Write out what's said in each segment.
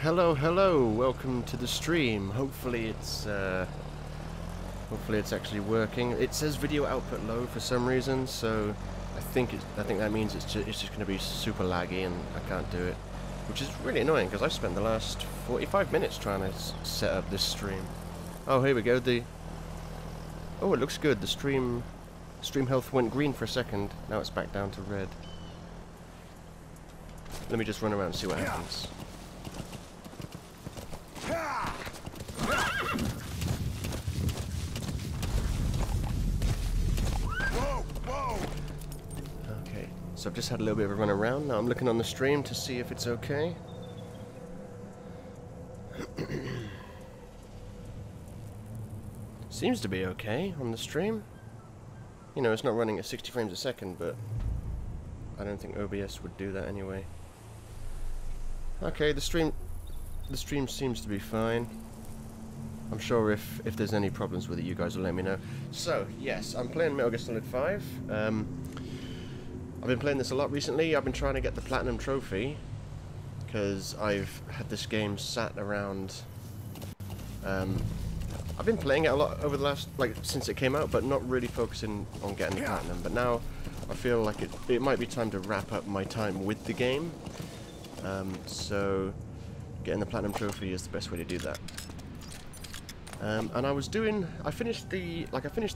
Hello, hello. Welcome to the stream. Hopefully it's actually working. It says video output low for some reason, so I think that means it's just going to be super laggy and I can't do it, which is really annoying because I've spent the last 45 minutes trying to set up this stream. Oh, here we go. Oh, it looks good. The stream health went green for a second. Now it's back down to red. Let me just run around and see what happens. Okay, so I've just had a little bit of a run around. Now I'm looking on the stream to see if it's okay. Seems to be okay on the stream. You know, it's not running at 60 frames a second, but I don't think OBS would do that anyway. Okay, the stream seems to be fine. I'm sure if there's any problems with it, you guys will let me know. So, yes, I'm playing Metal Gear Solid 5. I've been playing this a lot recently. I've been trying to get the Platinum Trophy, because I've had this game sat around... I've been playing it a lot over the last, since it came out, but not really focusing on getting the Platinum. But now, I feel like it might be time to wrap up my time with the game. So, getting the Platinum Trophy is the best way to do that. And I finished the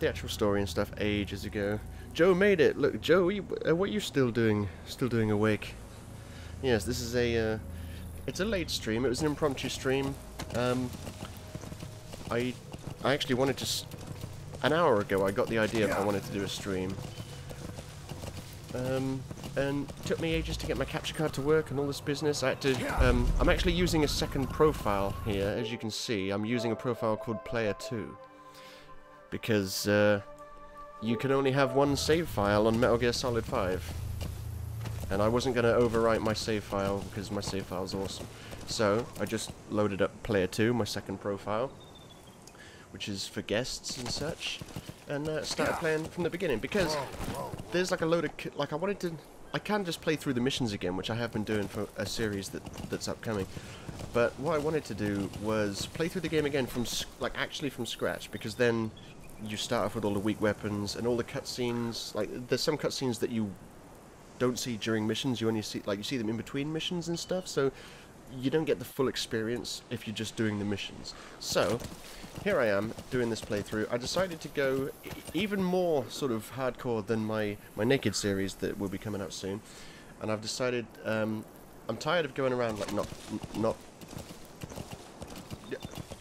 actual story and stuff ages ago. Joe made it. Look, Joe, what are you still doing? Still doing awake? Yes, this is it's a late stream. It was an impromptu stream. I actually wanted to. An hour ago, I got the idea that I wanted to do a stream. And it took me ages to get my capture card to work and all this business. I had to, I'm actually using a second profile here, as you can see. I'm using a profile called Player 2. Because, you can only have one save file on Metal Gear Solid 5. And I wasn't going to overwrite my save file, because my save file is awesome. So, I just loaded up Player 2, my second profile, which is for guests and such, and started playing from the beginning, because there's like a load of... I can just play through the missions again, which I have been doing for a series that's upcoming. But what I wanted to do was play through the game again from actually from scratch, because then you start off with all the weak weapons and all the cutscenes. Like, there's some cutscenes that you don't see during missions. You only see you see them in between missions and stuff. So you don't get the full experience if you're just doing the missions. So here I am doing this playthrough. I decided to go even more sort of hardcore than my Naked series that will be coming out soon, and I've decided I'm tired of going around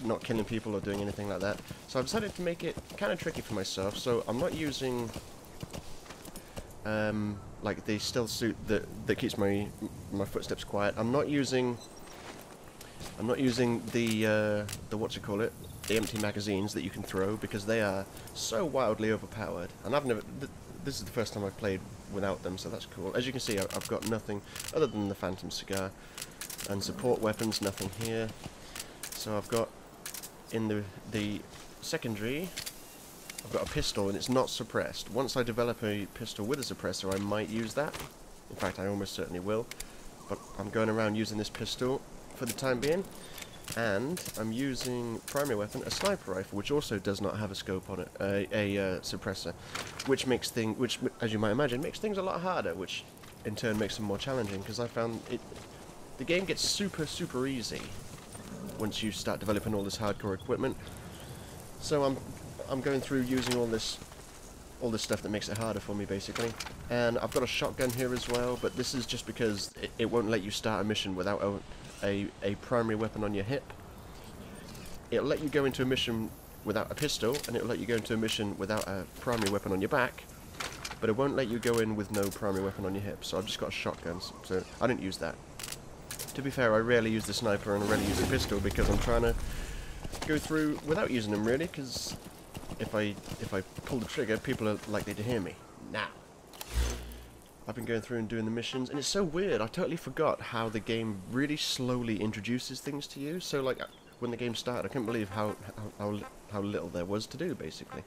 not killing people or doing anything like that. So I've decided to make it kind of tricky for myself. So I'm not using like the stealth suit that keeps my footsteps quiet. I'm not using the the empty magazines that you can throw, because they are so wildly overpowered. And this is the first time I've played without them, so that's cool. As you can see, I've got nothing other than the Phantom Cigar and support weapons. Nothing here. So I've got in the secondary, I've got a pistol, and it's not suppressed. Once I develop a pistol with a suppressor, I might use that. In fact, I almost certainly will. But I'm going around using this pistol for the time being. And I'm using primary weapon, a sniper rifle, which also does not have a scope on it, a suppressor, which as you might imagine, makes things a lot harder, which in turn makes them more challenging, because I found the game gets super easy once you start developing all this hardcore equipment. So I'm going through using all this stuff that makes it harder for me, basically. And I've got a shotgun here as well, but this is just because it won't let you start a mission without a primary weapon on your hip. It'll let you go into a mission without a pistol, and it'll let you go into a mission without a primary weapon on your back, but it won't let you go in with no primary weapon on your hip. So I've just got a shotgun, so I didn't use that. To be fair, I rarely use the sniper and I rarely use the pistol, because I'm trying to go through without using them, really, because if I pull the trigger, people are likely to hear me. Now, I've been going through and doing the missions, and it's so weird. I totally forgot how the game really slowly introduces things to you. So, like, when the game started, I couldn't believe how little there was to do, basically.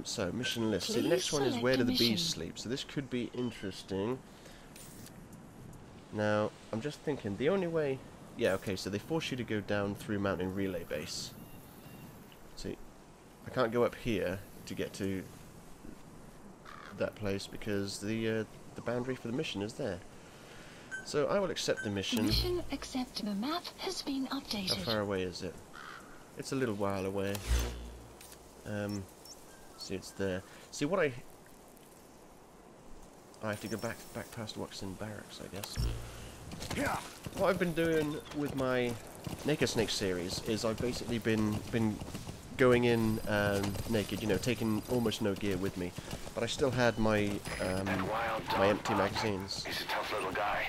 So, mission list. So the next one is Where Do the Bees Sleep? So this could be interesting. Now, I'm just thinking, the only way Yeah, okay, so they force you to go down through Mountain Relay Base. See, I can't go up here to get to that place because the boundary for the mission is there. So I will accept the mission. Mission accept. The map has been updated. How far away is it? It's a little while away. See, it's there. See, what I have to go back past Waxen Barracks, I guess. What I've been doing with my Naked Snake series is I've basically been going in naked, you know, taking almost no gear with me, but I still had my my empty magazines. He's a tough little guy.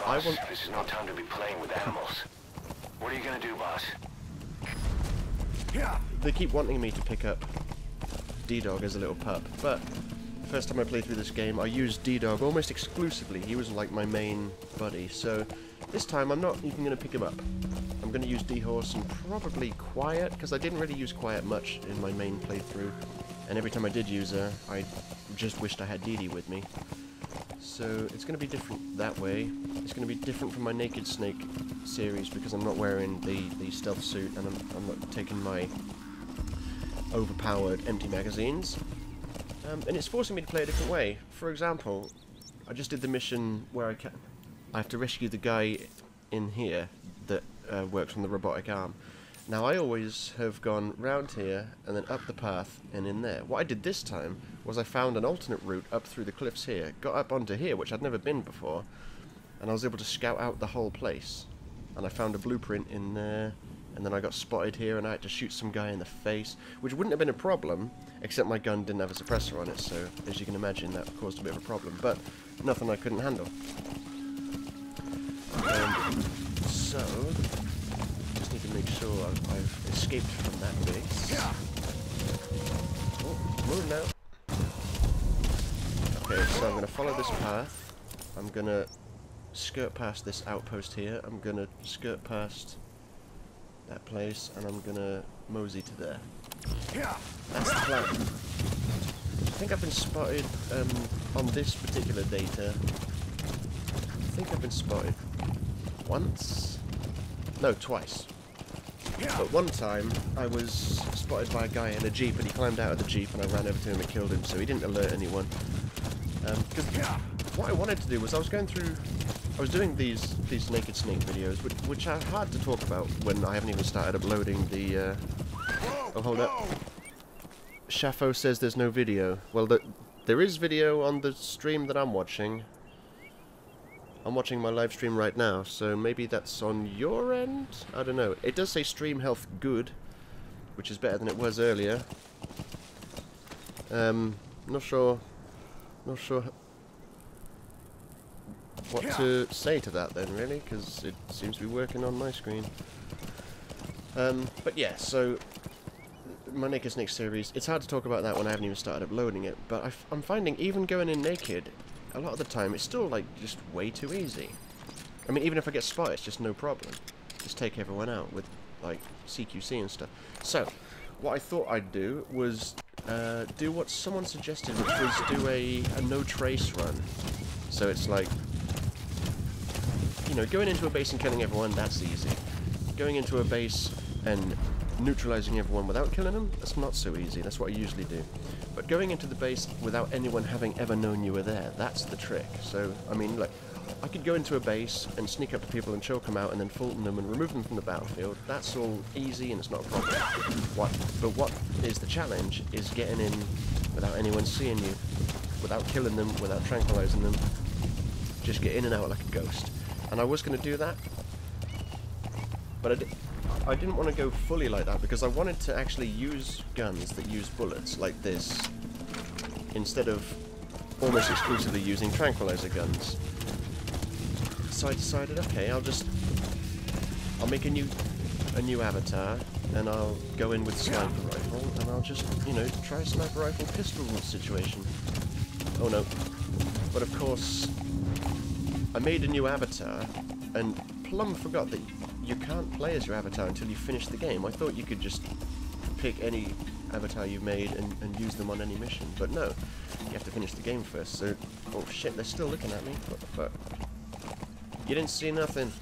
Boss, This is no time to be playing with animals. What are you gonna do, boss? They keep wanting me to pick up D-Dog as a little pup, but first time I played through this game, I used D-Dog almost exclusively. He was like my main buddy, so this time I'm not even going to pick him up. I'm going to use D-Horse and probably Quiet, because I didn't really use Quiet much in my main playthrough, and every time I did use her, I just wished I had Dee Dee with me. So it's going to be different that way. It's going to be different from my Naked Snake series, because I'm not wearing the stealth suit, and I'm not taking my overpowered empty magazines. And it's forcing me to play a different way. For example, I just did the mission where I have to rescue the guy in here that works on the robotic arm. Now I always have gone round here and then up the path and in there. What I did this time was I found an alternate route up through the cliffs here, got up onto here, which I'd never been before, and I was able to scout out the whole place. And I found a blueprint in there, and then I got spotted here and I had to shoot some guy in the face, which wouldn't have been a problem, except my gun didn't have a suppressor on it, so as you can imagine that caused a bit of a problem, but nothing I couldn't handle. So, just need to make sure I've escaped from that base. Oh, move now. Okay, so I'm going to follow this path. I'm going to skirt past this outpost here. I'm going to skirt past that place, and I'm going to mosey to there. That's the plan. I think I've been spotted on this particular data. I think I've been spotted once? No, twice. But one time I was spotted by a guy in a jeep, and he climbed out of the jeep and I ran over to him and killed him, so he didn't alert anyone. Because what I wanted to do was I was doing these Naked Snake videos, which are hard to talk about when I haven't even started uploading the oh, hold up. Shafo says there's no video. Well, there is video on the stream that I'm watching. I'm watching my live stream right now, so maybe that's on your end? I don't know. It does say stream health good, which is better than it was earlier. Not sure what to say to that then, really, because it seems to be working on my screen. But yeah, so my Naked Snake series, it's hard to talk about that when I haven't even started uploading it, but I'm finding even going in naked, a lot of the time, it's still like just way too easy. I mean, even if I get spotted, it's just no problem. Just take everyone out with like CQC and stuff. So, what I thought I'd do was do what someone suggested, which was do a no trace run. So it's like, you know, going into a base and killing everyone, that's easy. Going into a base and neutralizing everyone without killing them, that's not so easy. That's what I usually do. But going into the base without anyone having ever known you were there, that's the trick. So, I mean, look, I could go into a base and sneak up to people and choke them out and then Fulton them and remove them from the battlefield. That's all easy and it's not a problem. But what is the challenge is getting in without anyone seeing you, without killing them, without tranquilizing them. Just get in and out like a ghost. And I was going to do that, but I didn't want to go fully like that because I wanted to actually use guns that use bullets like this instead of almost exclusively using tranquilizer guns. So I decided, okay, I'll make a new avatar and I'll go in with sniper rifle and I'll just, you know, try a sniper rifle pistol situation. Oh no. But of course, I made a new avatar and Plum forgot that you can't play as your avatar until you finish the game. I thought you could just pick any avatar you've made and use them on any mission, but no, you have to finish the game first, so... Oh shit, they're still looking at me, what the fuck? You didn't see nothing.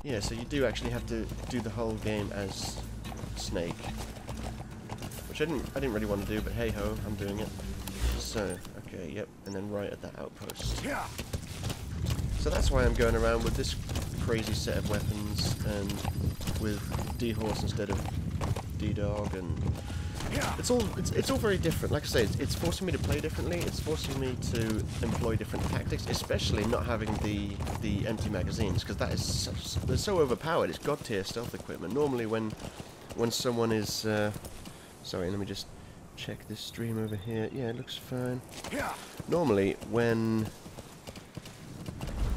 Yeah, so you do actually have to do the whole game as Snake, which I didn't really want to do, but hey ho, I'm doing it. So, okay, yep, and then right at that outpost. So that's why I'm going around with this crazy set of weapons and with D-Horse instead of D-Dog, and it's all very different. Like I say, it's forcing me to play differently. It's forcing me to employ different tactics, especially not having the empty magazines, because that is they're so overpowered. It's god tier stealth equipment. Normally, when someone is sorry, let me just check this stream over here. Yeah, it looks fine. Normally, when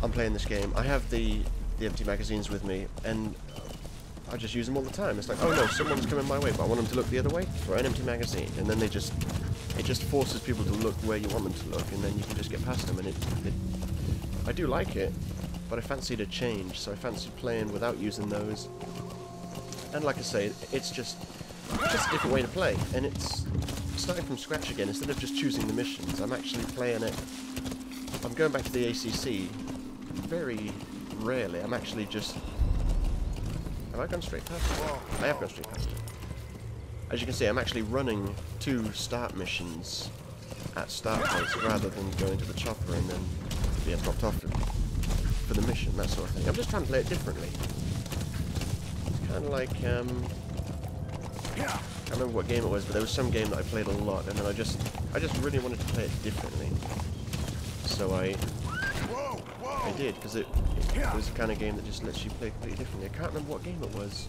I'm playing this game, I have the empty magazines with me, and I just use them all the time. It's like, oh no, someone's coming my way, but I want them to look the other way. Throw an empty magazine, and then it just forces people to look where you want them to look, and then you can just get past them. And I do like it, but I fancy a change, so I fancy playing without using those. And like I say, it's just a different way to play, and it's starting from scratch again. Instead of just choosing the missions, I'm actually playing it. I'm going back to the ACC very rarely. I'm actually just. Have I gone straight past it? I have gone straight past it. As you can see, I'm actually running 2 start missions at start points rather than going to the chopper and then being dropped off for the mission, that sort of thing. I'm just trying to play it differently. It's kind of like, I can't remember what game it was, but there was some game that I played a lot, and then I just really wanted to play it differently. So I did, because it was the kind of game that just lets you play completely differently. I can't remember what game it was.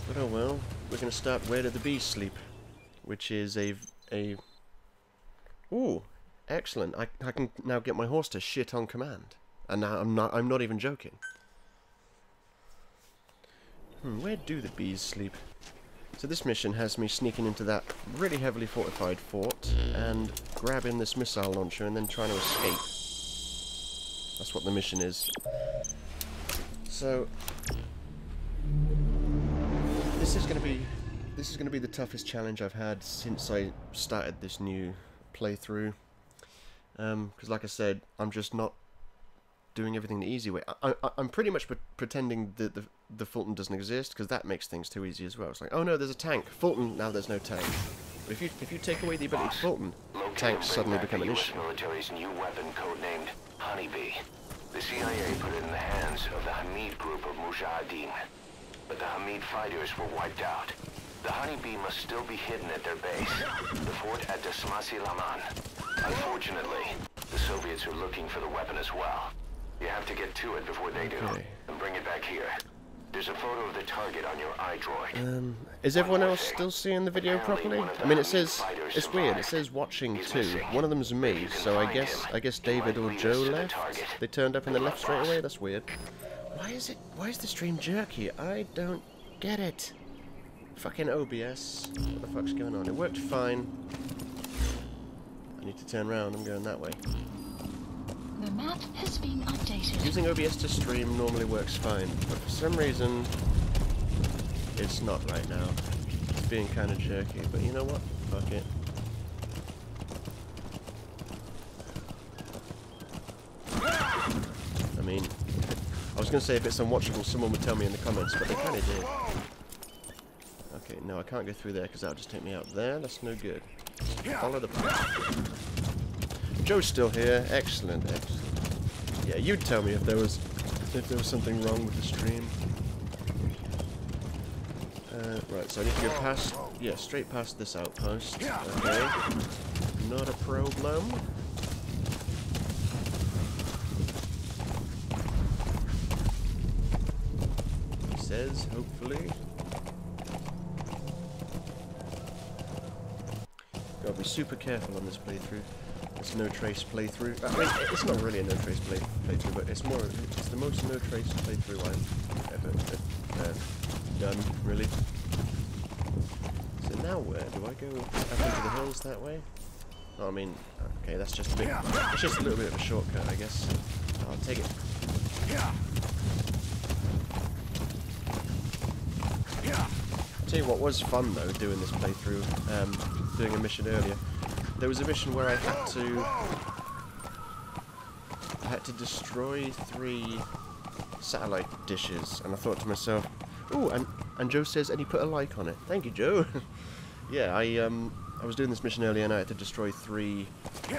But oh well, we're going to start Where Do the Bees Sleep, which is a ooh, excellent. I can now get my horse to shit on command. And now I'm not even joking. Where do the bees sleep? So this mission has me sneaking into that really heavily fortified fort and grabbing this missile launcher and then trying to escape. That's what the mission is. So this is going to be the toughest challenge I've had since I started this new playthrough. Because like I said, I'm just not doing everything the easy way. I'm pretty much pretending that the Fulton doesn't exist, because that makes things too easy as well. It's like, oh no, there's a tank. Fulton, now there's no tank. But if you take away the ability of Fulton, tanks suddenly become an issue. Military's new weapon, codenamed Honeybee. The CIA put it in the hands of the Hamid group of Mujahideen, but the Hamid fighters were wiped out. The Honeybee must still be hidden at their base, the fort at Dasmasi Laman. Unfortunately, the Soviets are looking for the weapon as well. You have to get to it before they do, and bring it back here. There's a photo of the target on your iDroid. Is everyone else still seeing the video properly? I mean, it says, it's weird, it says watching too. One of them's me, so I guess David or Joe left. They turned up and they left straight away. That's weird. Why is the stream jerky? I don't get it. Fucking OBS. What the fuck's going on? It worked fine. I need to turn around. I'm going that way. The map has been updated. Using OBS to stream normally works fine, but for some reason it's not right now. It's being kind of jerky, but you know what? Fuck it. I mean, I was going to say if it's unwatchable, someone would tell me in the comments, but they kind of did. Okay, no, I can't go through there because that'll just take me out there. That's no good. Follow the path. Joe's still here. Excellent, excellent. Yeah, you'd tell me if there was something wrong with the stream. Right, so I need to go past, yeah, straight past this outpost. Okay, not a problem. He says, hopefully. Gotta be super careful on this playthrough. It's no trace playthrough. I mean, it's not really a no trace playthrough, but it's the most no trace playthrough I've ever done, really. So now where do I go? Up into the hills that way? Oh, I mean, okay, that's just it's just a little bit of a shortcut, I guess. I'll take it. I'll tell you what was fun though, doing this playthrough, doing a mission earlier. There was a mission where I had to destroy 3 satellite dishes, and I thought to myself, ooh, and Joe says, and he put a like on it. Thank you, Joe. Yeah, I was doing this mission earlier and I had to destroy 3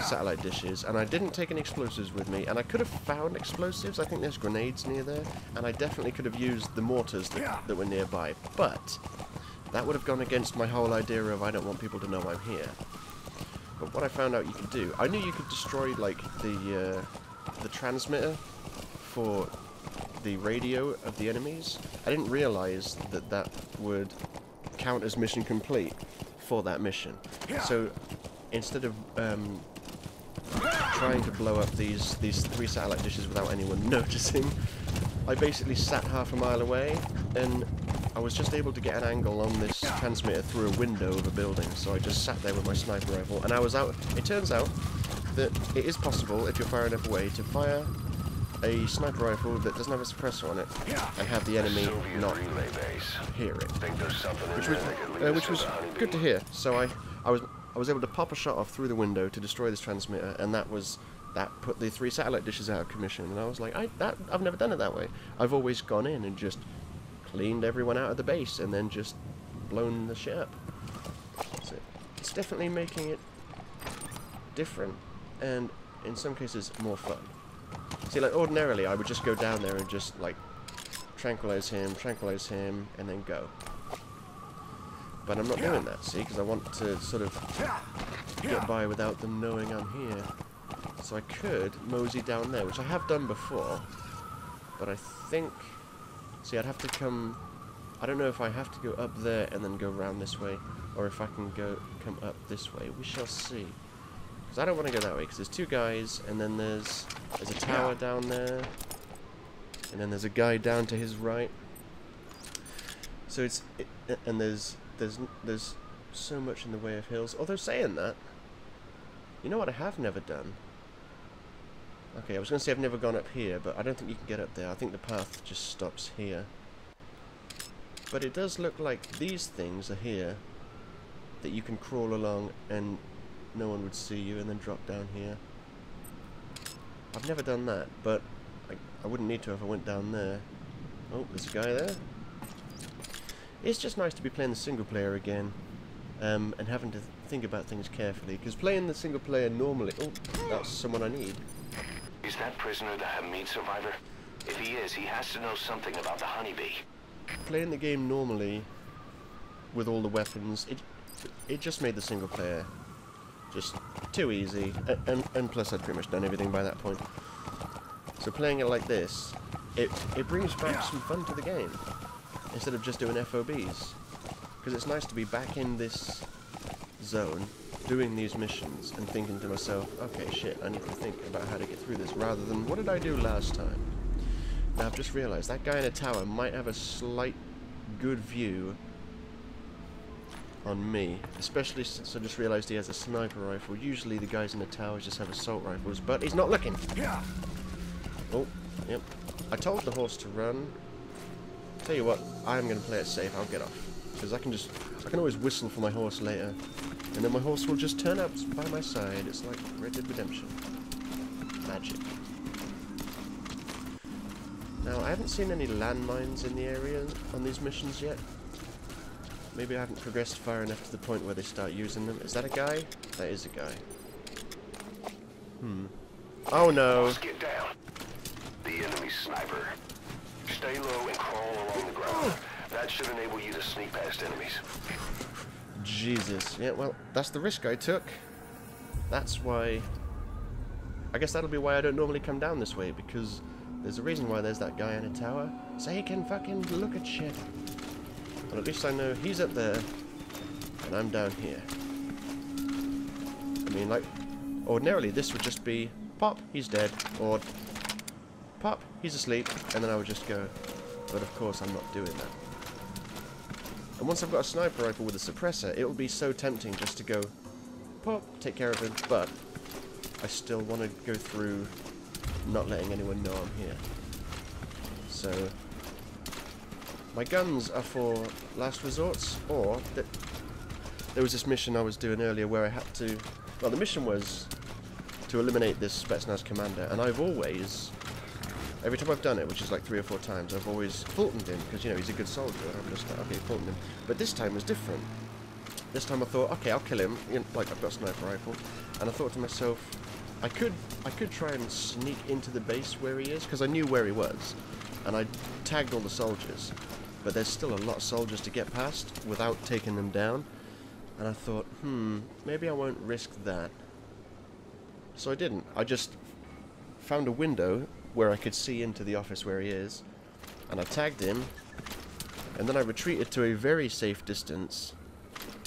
satellite dishes, and I didn't take any explosives with me, and I could have found explosives. I think there's grenades near there, and I definitely could have used the mortars that were nearby, but that would have gone against my whole idea of I don't want people to know I'm here. But what I found out you could do, I knew you could destroy like the transmitter for the radio of the enemies. I didn't realise that that would count as mission complete for that mission. So instead of trying to blow up these 3 satellite dishes without anyone noticing, I basically sat half a mile away, and I was just able to get an angle on this transmitter through a window of a building. So I just sat there with my sniper rifle, and I was out. It turns out that it is possible, if you're far enough away, to fire a sniper rifle that doesn't have a suppressor on it and have the enemy not hear it, which was good to hear. So I was able to pop a shot off through the window to destroy this transmitter, and that put the 3 satellite dishes out of commission. And I was like, I've never done it that way. I've always gone in and just cleaned everyone out of the base and then just blown the shit up. So it's definitely making it different, and in some cases more fun. See, like, ordinarily I would just go down there and just, like, tranquilize him, and then go. But I'm not doing that, see, because I want to sort of get by without them knowing I'm here. So I could mosey down there, which I have done before, but I think... See, I'd have to come... I don't know if I have to go up there and then go round this way, or if I can come up this way. We shall see. Because I don't want to go that way, because there's 2 guys, and then there's a tower down there, and then there's a guy down to his right. So and there's so much in the way of hills. Although saying that, you know what I have never done? Okay, I was going to say I've never gone up here, but I don't think you can get up there. I think the path just stops here. But it does look like these things are here, that you can crawl along and no one would see you, and then drop down here. I've never done that, but I wouldn't need to if I went down there. Oh, there's a guy there. It's just nice to be playing the single player again, and having to think about things carefully, because playing the single player normally... Oh, that's someone I need. Is that prisoner the Hamid survivor? If he is, he has to know something about the honeybee. Playing the game normally, with all the weapons, it just made the single player just too easy, and plus I'd pretty much done everything by that point. So playing it like this, it brings back some fun to the game, instead of just doing FOBs. Because it's nice to be back in this zone, doing these missions, and thinking to myself, okay, shit, I need to think about how to get through this, rather than, what did I do last time? Now I've just realised, that guy in a tower might have a slight good view on me, especially since I just realised he has a sniper rifle. Usually the guys in the towers just have assault rifles, but he's not looking. Oh, yep. I told the horse to run. Tell you what, I'm going to play it safe. I'll get off, because I can always whistle for my horse later, and then my horse will just turn up by my side. It's like Red Dead Redemption. Magic. Now, I haven't seen any landmines in the area on these missions yet. Maybe I haven't progressed far enough to the point where they start using them. Is that a guy? That is a guy. Oh no! Let's get down. The enemy sniper. Stay low and crawl along the ground. That should enable you to sneak past enemies. Jesus. Yeah, well, that's the risk I took. That's why... I guess that'll be why I don't normally come down this way, because there's a reason why there's that guy in a tower. So he can fucking look at shit. But at least I know he's up there, and I'm down here. I mean, like, ordinarily this would just be, pop, he's dead, or pop, he's asleep, and then I would just go. But of course I'm not doing that. And once I've got a sniper rifle with a suppressor, it will be so tempting just to go, pop, take care of him, but I still want to go through not letting anyone know I'm here. So... my guns are for last resorts, or there was this mission I was doing earlier where I had to... Well, the mission was to eliminate this Spetsnaz commander, and I've always every time I've done it, which is like 3 or 4 times, I've always Fultoned him, because, you know, he's a good soldier, and I'm just like, okay, Fultoned him. But this time was different. This time I thought, okay, I'll kill him, you know, like, I've got a sniper rifle, and I thought to myself, I could try and sneak into the base where he is, because I knew where he was, and I tagged all the soldiers, but there's still a lot of soldiers to get past without taking them down, and I thought, maybe I won't risk that. So I didn't. I just found a window where I could see into the office where he is, and I tagged him, and then I retreated to a very safe distance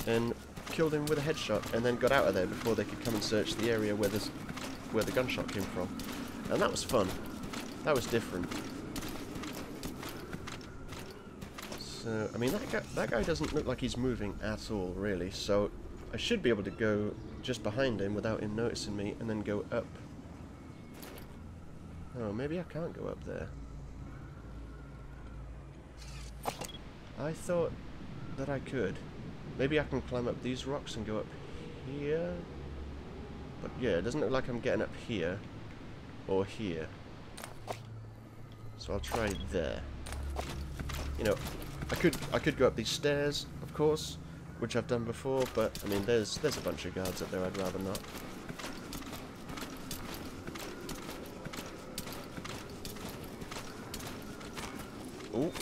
and killed him with a headshot, and then got out of there before they could come and search the area where the gunshot came from. And that was fun. That was different. So, I mean, that guy doesn't look like he's moving at all, really, so I should be able to go just behind him without him noticing me, and then go up. Oh, maybe I can't go up there. I thought that I could. Maybe I can climb up these rocks and go up here. But yeah, it doesn't look like I'm getting up here or here. So I'll try there. You know, I could go up these stairs, of course, which I've done before, but I mean there's a bunch of guards up there, I'd rather not. Ooh.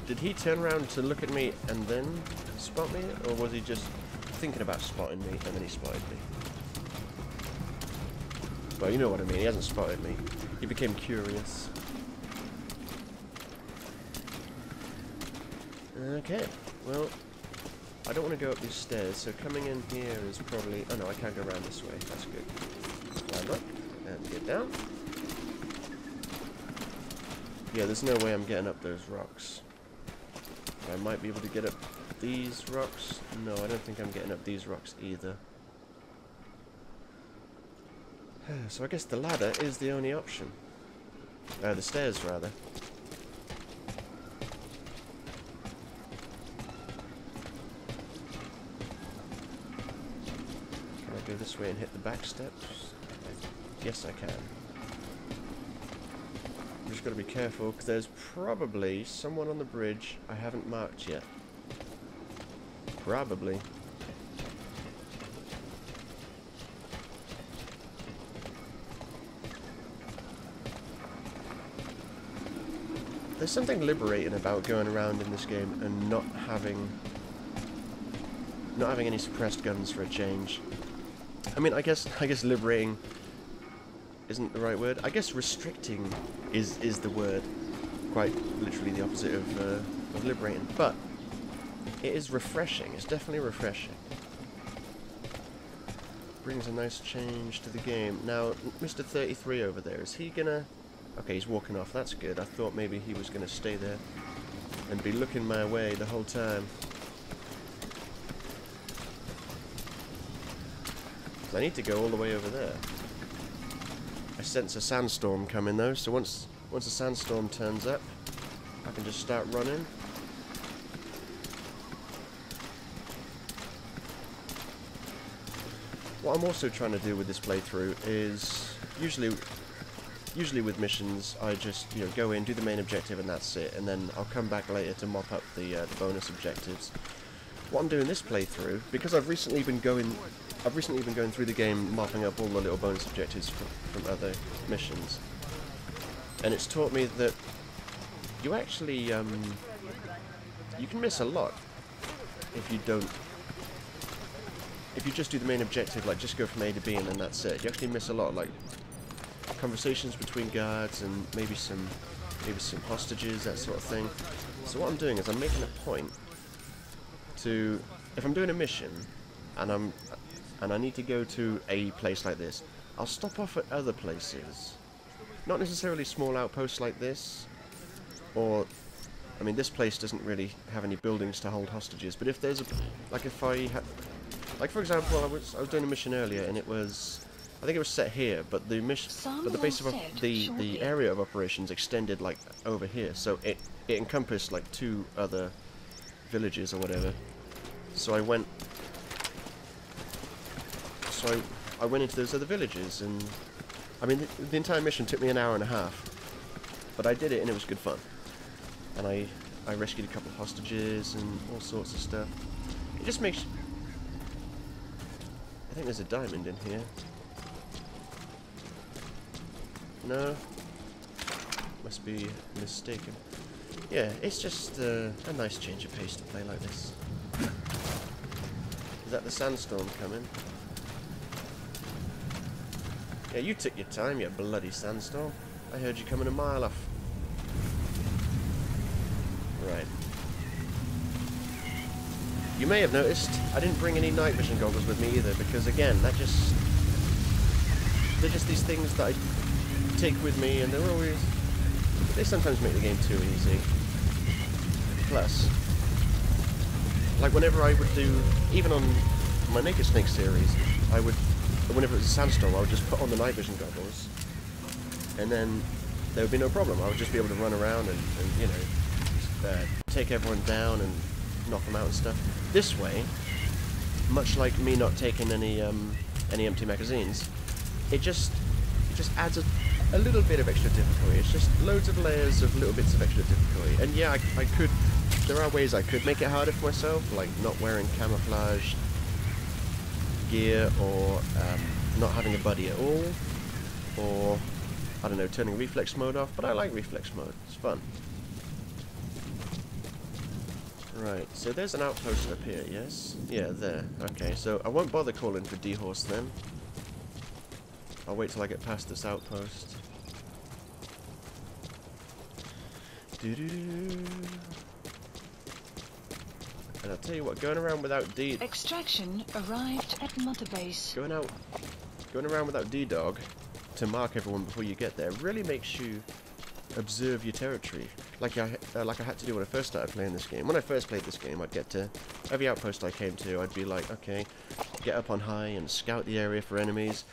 Did he turn around to look at me and then spot me, or was he just thinking about spotting me and then he spotted me? Well, you know what I mean, he hasn't spotted me. He became curious. Okay, well, I don't want to go up these stairs, so coming in here is probably... Oh no, I can't go around this way, that's good. Let's climb up and get down. Yeah, there's no way I'm getting up those rocks. I might be able to get up these rocks. No, I don't think I'm getting up these rocks either. So I guess the ladder is the only option. The stairs, rather. Can I go this way and hit the back steps? Yes, I can. I'm just got to be careful, because there's probably someone on the bridge I haven't marked yet. Probably. There's something liberating about going around in this game and not having any suppressed guns for a change. I mean, I guess liberating isn't the right word. I guess restricting is the word. Quite literally the opposite of liberating. But it is refreshing. It's definitely refreshing. Brings a nice change to the game. Now, Mr. 33 over there, is he gonna... Okay, he's walking off. That's good. I thought maybe he was gonna stay there and be looking my way the whole time. I need to go all the way over there. I sense a sandstorm coming though, so once a sandstorm turns up, I can just start running. What I'm also trying to do with this playthrough is usually with missions I just go in, do the main objective, and that's it, and then I'll come back later to mop up the bonus objectives. What I'm doing this playthrough, because I've recently been going through the game mopping up all the little bonus objectives from other missions, and it's taught me that you actually you can miss a lot if you just do the main objective, like just go from A to B and then that's it. You actually miss a lot, like conversations between guards and maybe some hostages, that sort of thing. So what I'm doing is I'm making a point to, if I'm doing a mission and I need to go to a place like this, I'll stop off at other places. Not necessarily small outposts like this, or, I mean, this place doesn't really have any buildings to hold hostages, but if there's a, like if I had, like for example, I was doing a mission earlier and it was, I think it was set here, but the base of the area of operations extended like over here, so it encompassed like 2 other villages or whatever. So I went into those other villages, and I mean, the entire mission took me an hour and a half, but I did it and it was good fun. And I rescued a couple of hostages and all sorts of stuff. It just makes... I think there's a diamond in here. No? Must be mistaken. Yeah, it's just a nice change of pace to play like this. Is that the sandstorm coming? Yeah, you took your time, you bloody sandstorm. I heard you coming a mile off. Right. You may have noticed I didn't bring any night vision goggles with me either, because again, they're just these things that I take with me, and they sometimes make the game too easy. Plus, like whenever I would do, even on my Naked Snake series, whenever it was a sandstorm, I would just put on the night vision goggles, and then there would be no problem. I would just be able to run around and you know, take everyone down and knock them out and stuff. This way, much like me not taking any empty magazines, it just adds a little bit of extra difficulty. It's just loads of layers of little bits of extra difficulty. And yeah, I could. There are ways I could make it harder for myself, like not wearing camouflage gear, or not having a buddy at all, or I don't know, turning reflex mode off. But I like reflex mode. It's fun. Right, so there's an outpost up here, yes? Yeah, there. Okay, so I won't bother calling for D-Horse then. I'll wait till I get past this outpost. Doo-doo-doo. And I'll tell you what, going around without D... Extraction arrived at Mother Base. Going around without D-Dog to mark everyone before you get there really makes you observe your territory. Like I had to do when I first started playing this game. When I first played this game, I'd get to every outpost I came to, I'd be like, okay, get up on high and scout the area for enemies.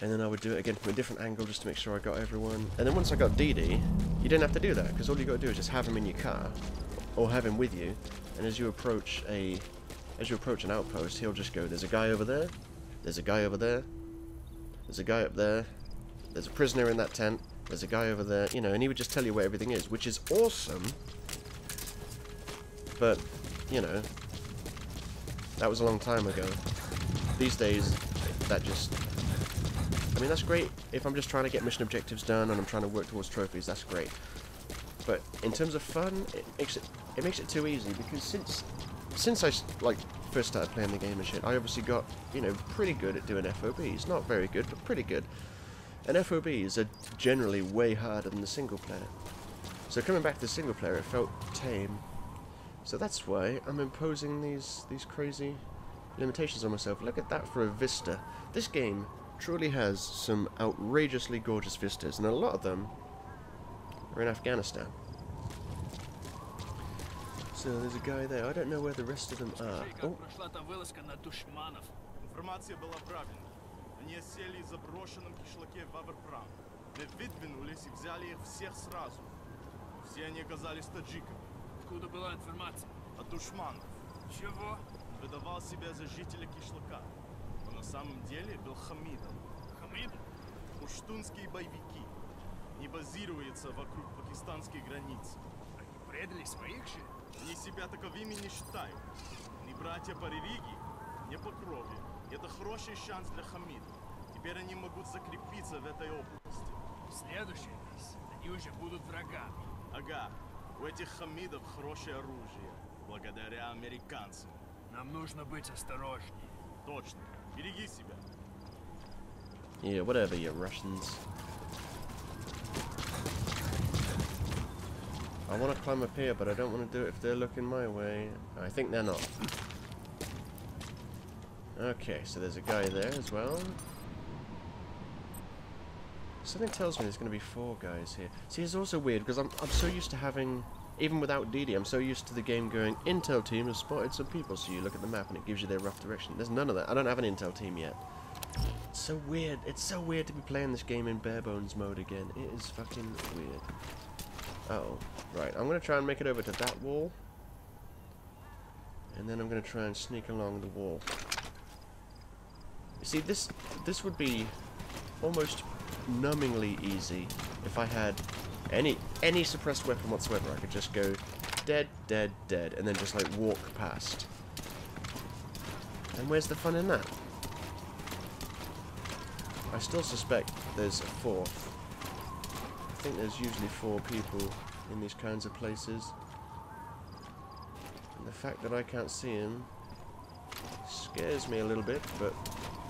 And then I would do it again from a different angle just to make sure I got everyone. And then once I got DD, you didn't have to do that, because all you got to do is just have him in your car, or have him with you. And as you approach an outpost, he'll just go, there's a guy over there, there's a guy over there, there's a guy up there, there's a prisoner in that tent, there's a guy over there, you know, and he would just tell you where everything is, which is awesome. But, you know, that was a long time ago. These days, that just... I mean, that's great if I'm just trying to get mission objectives done and I'm trying to work towards trophies, that's great. But in terms of fun, it makes it too easy, because since I first started playing the game and shit, I obviously got, you know, pretty good at doing FOBs. Not very good, but pretty good. And FOBs are generally way harder than the single player. So coming back to the single player, it felt tame. So that's why I'm imposing these crazy limitations on myself. Look at that for a vista. This game truly has some outrageously gorgeous vistas, and a lot of them are in Afghanistan. So there's a guy there. I don't know where the rest of them are. Oh. Информация была правильной. Они осели в заброшенном кишлаке Вавр-Прам. Мы выдвинулись и взяли их всех сразу. Все они оказались таджиками. Откуда была информация? От душманов. Чего? Он выдавал себя за жителя кишлака, но на самом деле был Хамидом. Хамид? Пуштунские боевики. Не базируются вокруг пакистанской границы. Они предали своих же? Они себя таковыми не считают. Они братья по религии, не по крови. Это хороший шанс для Хамида. Теперь они могут закрепиться в этой области. Следующий раз они уже будут врагами. Ага, у этих Хамидов хорошее оружие, благодаря американцам. Нам нужно быть осторожнее. Точно. Береги себя. Yeah, whatever, you Russians. I want to climb up here, but I don't want to do it if they're looking my way. I think they're not. Okay, so there's a guy there as well. Something tells me there's going to be 4 guys here. See, it's also weird, because I'm so used to having... Even without DD, I'm so used to the game going, Intel team has spotted some people, so you look at the map and it gives you their rough direction. There's none of that. I don't have an Intel team yet. It's so weird. It's so weird to be playing this game in bare bones mode again. It is fucking weird. Uh-oh. Right, I'm going to try and make it over to that wall. And then I'm going to try and sneak along the wall. You see, this would be almost numbingly easy. If I had any suppressed weapon whatsoever, I could just go dead, dead, dead, and then just like walk past. And where's the fun in that? I still suspect there's a fourth. I think there's usually 4 people in these kinds of places. And the fact that I can't see him scares me a little bit, but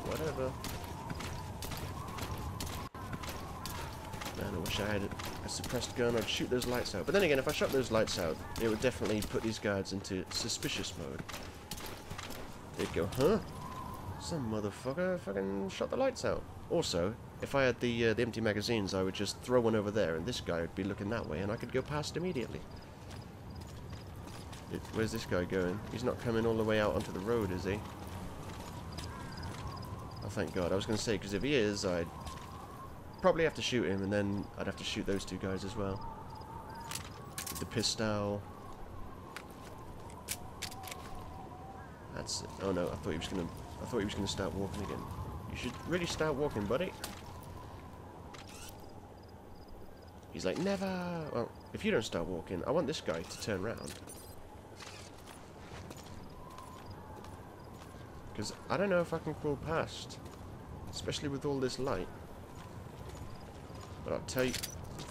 whatever. Man, I wish I had a suppressed gun. I'd shoot those lights out. But then again, if I shot those lights out, it would definitely put these guards into suspicious mode. They'd go, huh? Some motherfucker fucking shot the lights out. Also, if I had the empty magazines, I would just throw one over there, and this guy would be looking that way, and I could go past immediately. Where's this guy going? He's not coming all the way out onto the road, is he? Oh, thank God. I was going to say, because if he is, I'd probably have to shoot him, and then I'd have to shoot those 2 guys as well. With the pistol. That's it. Oh no, I thought he was gonna start walking again. You should really start walking, buddy. He's like, never. Well, if you don't start walking, I want this guy to turn around. Because I don't know if I can crawl past, especially with all this light. But I'll tell you,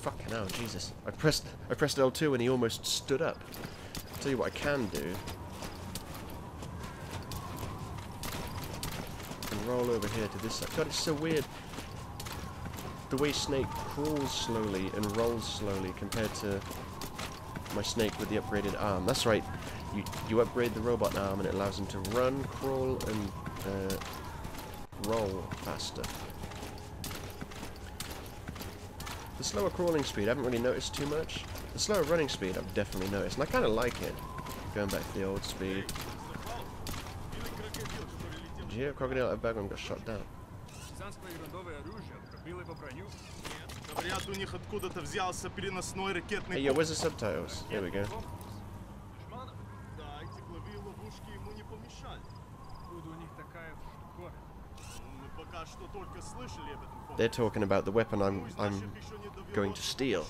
fucking hell, Jesus! I pressed L2 and he almost stood up. I'll tell you what I can do. Roll over here to this side. God, it's so weird. The way Snake crawls slowly and rolls slowly compared to my Snake with the upgraded arm. That's right. You upgrade the robot arm and it allows him to run, crawl, and roll faster. The slower crawling speed I haven't really noticed too much. The slower running speed I've definitely noticed, and I kind of like it. Going back to the old speed. Did you hear a crocodile at Bagram got shot down? Говорят, у них откуда-то взялся переносной ракетный. Hey, yo, where's the subtitles? There we go. Да, эти главы ловушки ему не помешали. Откуда у них такая штуковина? Мы пока что только слышали об этом. They're talking about the weapon I'm going to steal.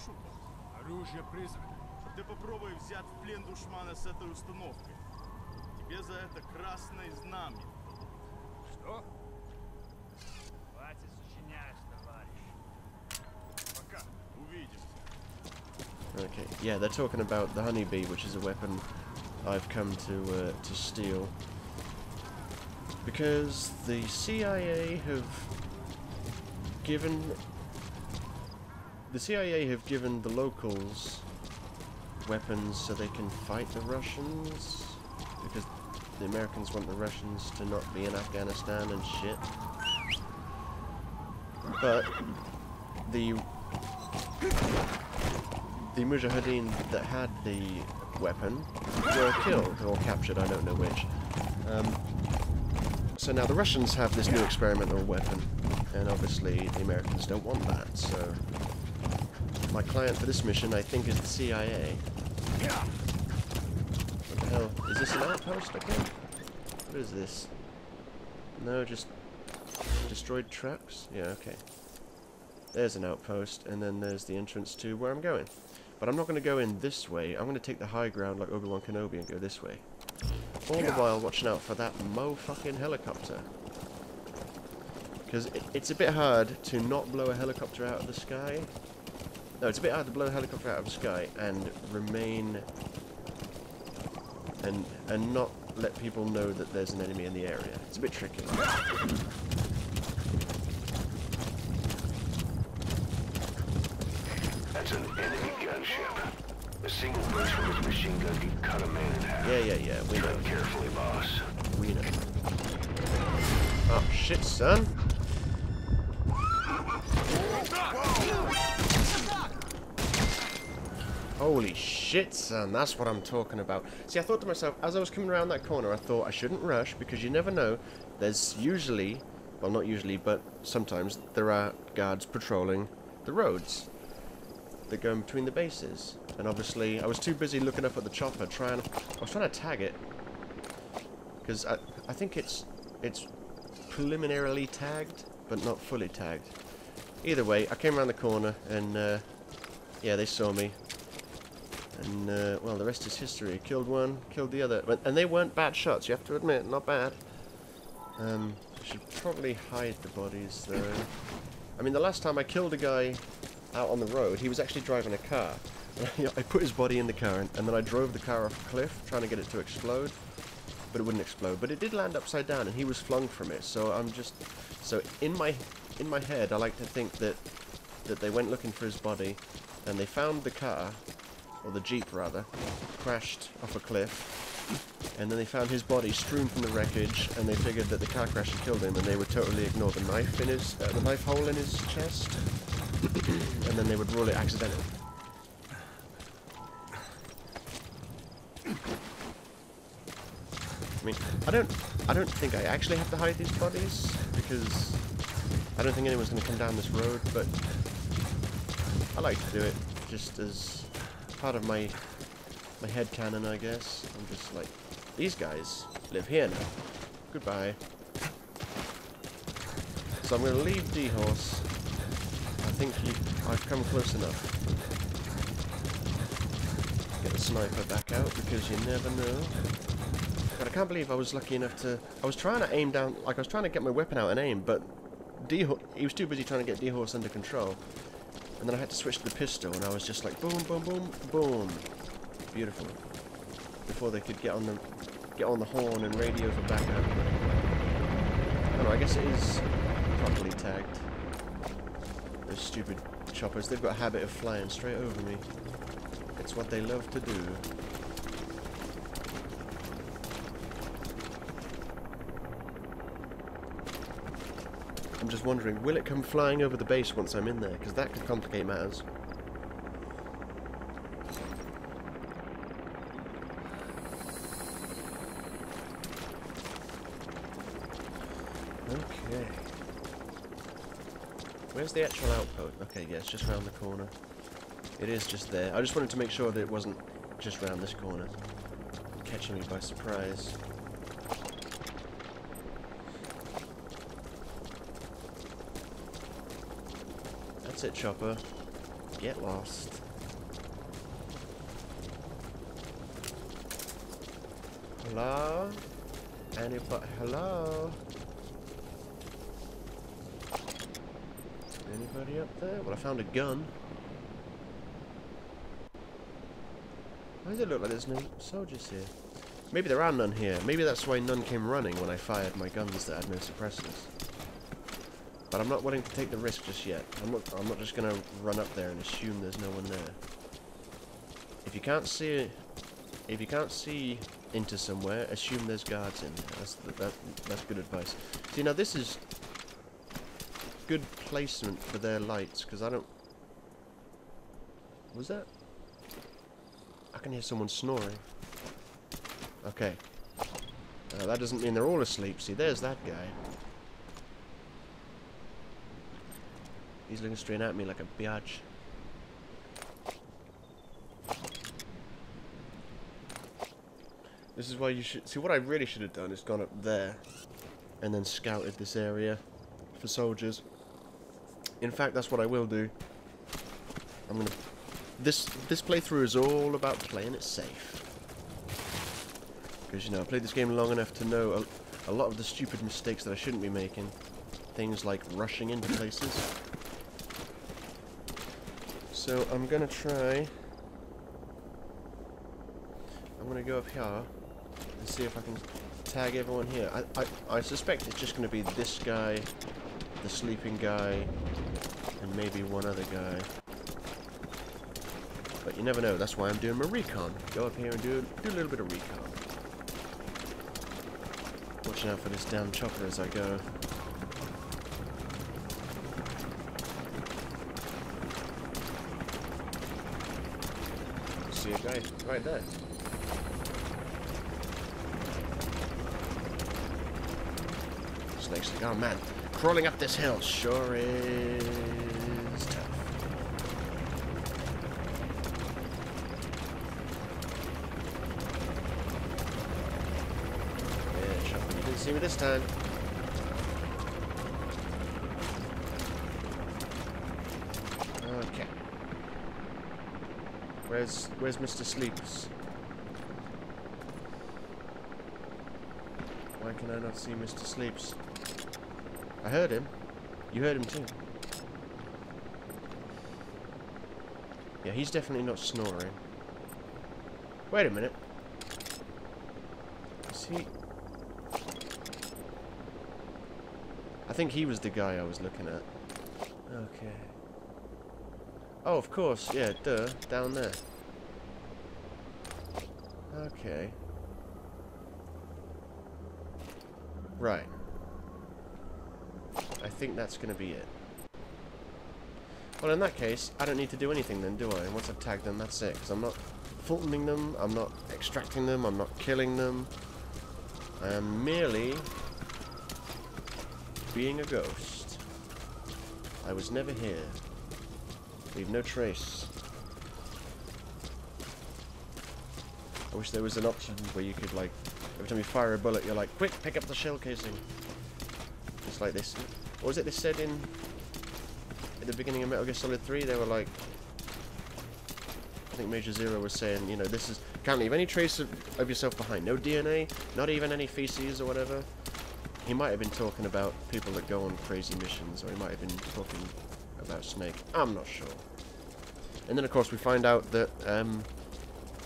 Оружие призрака. Ты попробуй взять в плен душмана с этой установкой. Тебе за это красное знамя. Что? Хватит сочинять, товарищ. Пока. Увидимся. Okay, yeah, they're talking about the honeybee, which is a weapon I've come to steal because the CIA have given the locals weapons so they can fight the Russians, because the Americans want the Russians to not be in Afghanistan and shit. But the Mujahideen that had the weapon were killed or captured, I don't know which. So now the Russians have this new experimental weapon, and obviously the Americans don't want that, so my client for this mission, I think, is the CIA. What the hell? Is this an outpost, I think? What is this? No, just destroyed trucks? Yeah, okay. There's an outpost, and then there's the entrance to where I'm going. But I'm not going to go in this way. I'm going to take the high ground like Obi-Wan Kenobi and go this way. All the while watching out for that mo-fucking helicopter. Because it's a bit hard to not blow a helicopter out of the sky. No, it's a bit hard to blow a helicopter out of the sky and remain... and not let people know that there's an enemy in the area. It's a bit tricky. That's an enemy gunship. A single burst from his machine gun can cut a man in half. Yeah, we know. Tread carefully, boss. We know. Oh, shit, son. Holy shit, son. That's what I'm talking about. See, I thought to myself, as I was coming around that corner, I thought I shouldn't rush, because you never know. There's usually, well, not usually, but sometimes, there are guards patrolling the roads. They're going between the bases. And obviously, I was too busy looking up at the chopper, I was trying to tag it. Because I think it's preliminarily tagged, but not fully tagged. Either way, I came around the corner and yeah, they saw me. And well, the rest is history. Killed one, killed the other, and they weren't bad shots. You have to admit, not bad. I should probably hide the bodies though. I mean, the last time I killed a guy out on the road, he was actually driving a car. I put his body in the car, and then I drove the car off a cliff, trying to get it to explode. But it wouldn't explode. But it did land upside down, and he was flung from it. So I'm just... So in my head, I like to think that they went looking for his body, and they found the car, or the Jeep rather, crashed off a cliff, and then they found his body strewn from the wreckage, and they figured that the car crash had killed him, and they would totally ignore the knife in his... the knife hole in his chest, and then they would rule it accidental. I mean, I don't think I actually have to hide these bodies, because I don't think anyone's going to come down this road, but I like to do it just as part of my headcanon, I guess. I'm just like, these guys live here now. Goodbye. So I'm going to leave D-Horse. I think I've come close enough. Get the sniper back out, because you never know. But I can't believe I was lucky enough to... I was trying to aim down... Like, I was trying to get my weapon out and aim, but he was too busy trying to get D-Horse under control. And then I had to switch to the pistol, and I was just like, boom, boom, boom, boom. Beautiful. Before they could get on the horn and radio for backup. I don't know, I guess it is properly tagged. Those stupid choppers, they've got a habit of flying straight over me. It's what they love to do. I'm just wondering, will it come flying over the base once I'm in there? Because that could complicate matters. Okay. Where's the actual outpost? Okay, yeah, it's just round the corner. It is just there. I just wanted to make sure that it wasn't just round this corner. Catching me by surprise. That's it, Chopper. Get lost. Hello? Anybody? Hello? Anybody up there? Well, I found a gun. Why does it look like there's no soldiers here? Maybe there are none here. Maybe that's why none came running when I fired my guns that had no suppressors. But I'm not willing to take the risk just yet. I'm not just gonna run up there and assume there's no one there. If you can't see into somewhere, assume there's guards in there. That's good advice. See, now this is good placement for their lights, because I don't... Was that? I can hear someone snoring. Okay. That doesn't mean they're all asleep. See, there's that guy. He's looking straight at me like a biatch. This is why you should... See, what I really should have done is gone up there and then scouted this area for soldiers. In fact, that's what I will do. I'm gonna... This playthrough is all about playing it safe. Because, you know, I played this game long enough to know a lot of the stupid mistakes that I shouldn't be making. Things like rushing into places. So I'm gonna try... I'm gonna go up here and see if I can tag everyone here. I suspect it's just gonna be this guy, the sleeping guy, and maybe one other guy. But you never know, that's why I'm doing my recon. Go up here and do a little bit of recon. Watching out for this damn chopper as I go. See a guy right there. Snake's like, oh man, crawling up this hill sure is tough. Yeah, chopper, you didn't see me this time. Where's Mr. Sleeps? Why can I not see Mr. Sleeps? I heard him. You heard him too. Yeah, he's definitely not snoring. Wait a minute. Is he... I think he was the guy I was looking at. Okay. Oh, of course. Yeah, duh. Down there. Okay. Right. I think that's going to be it. Well, in that case, I don't need to do anything then, do I? Once I've tagged them, that's it. Because I'm not Fultoning them, I'm not extracting them, I'm not killing them. I am merely being a ghost. I was never here. Leave no trace. I wish there was an option where you could, like, every time you fire a bullet, you're like, quick, pick up the shell casing. Just like this. What was it they said in the beginning of Metal Gear Solid 3? They were like, I think Major Zero was saying, you know, this is, can't leave any trace of yourself behind. No DNA, not even any feces or whatever. He might have been talking about people that go on crazy missions, or he might have been talking about Snake. I'm not sure. And then, of course, we find out that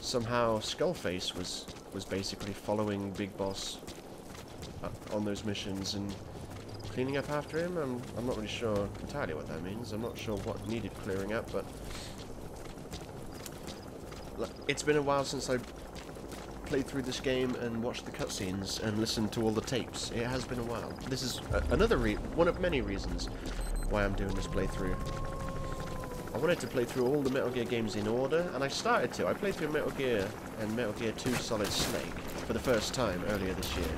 somehow Skullface was basically following Big Boss on those missions and cleaning up after him. I'm not really sure entirely what that means. I'm not sure what needed clearing up, but it's been a while since I played through this game and watched the cutscenes and listened to all the tapes. It has been a while. This is another one of many reasons why I'm doing this playthrough. I wanted to play through all the Metal Gear games in order, and I started to. I played through Metal Gear and Metal Gear 2 Solid Snake for the first time earlier this year.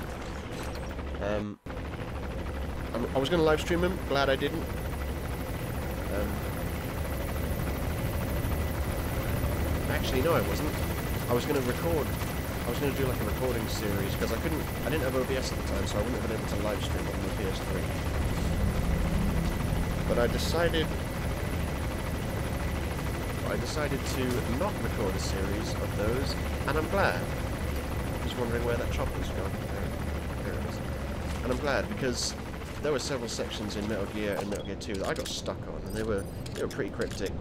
I was going to live stream them, glad I didn't. Actually, no, I wasn't. I was going to record. I was going to do like a recording series because I didn't have OBS at the time, so I wouldn't have been able to live stream on the PS3. But I decided to not record a series of those, and I'm glad. I was wondering where that chopper's gone. There it is. And I'm glad because there were several sections in Metal Gear and Metal Gear 2 that I got stuck on, and they were pretty cryptic.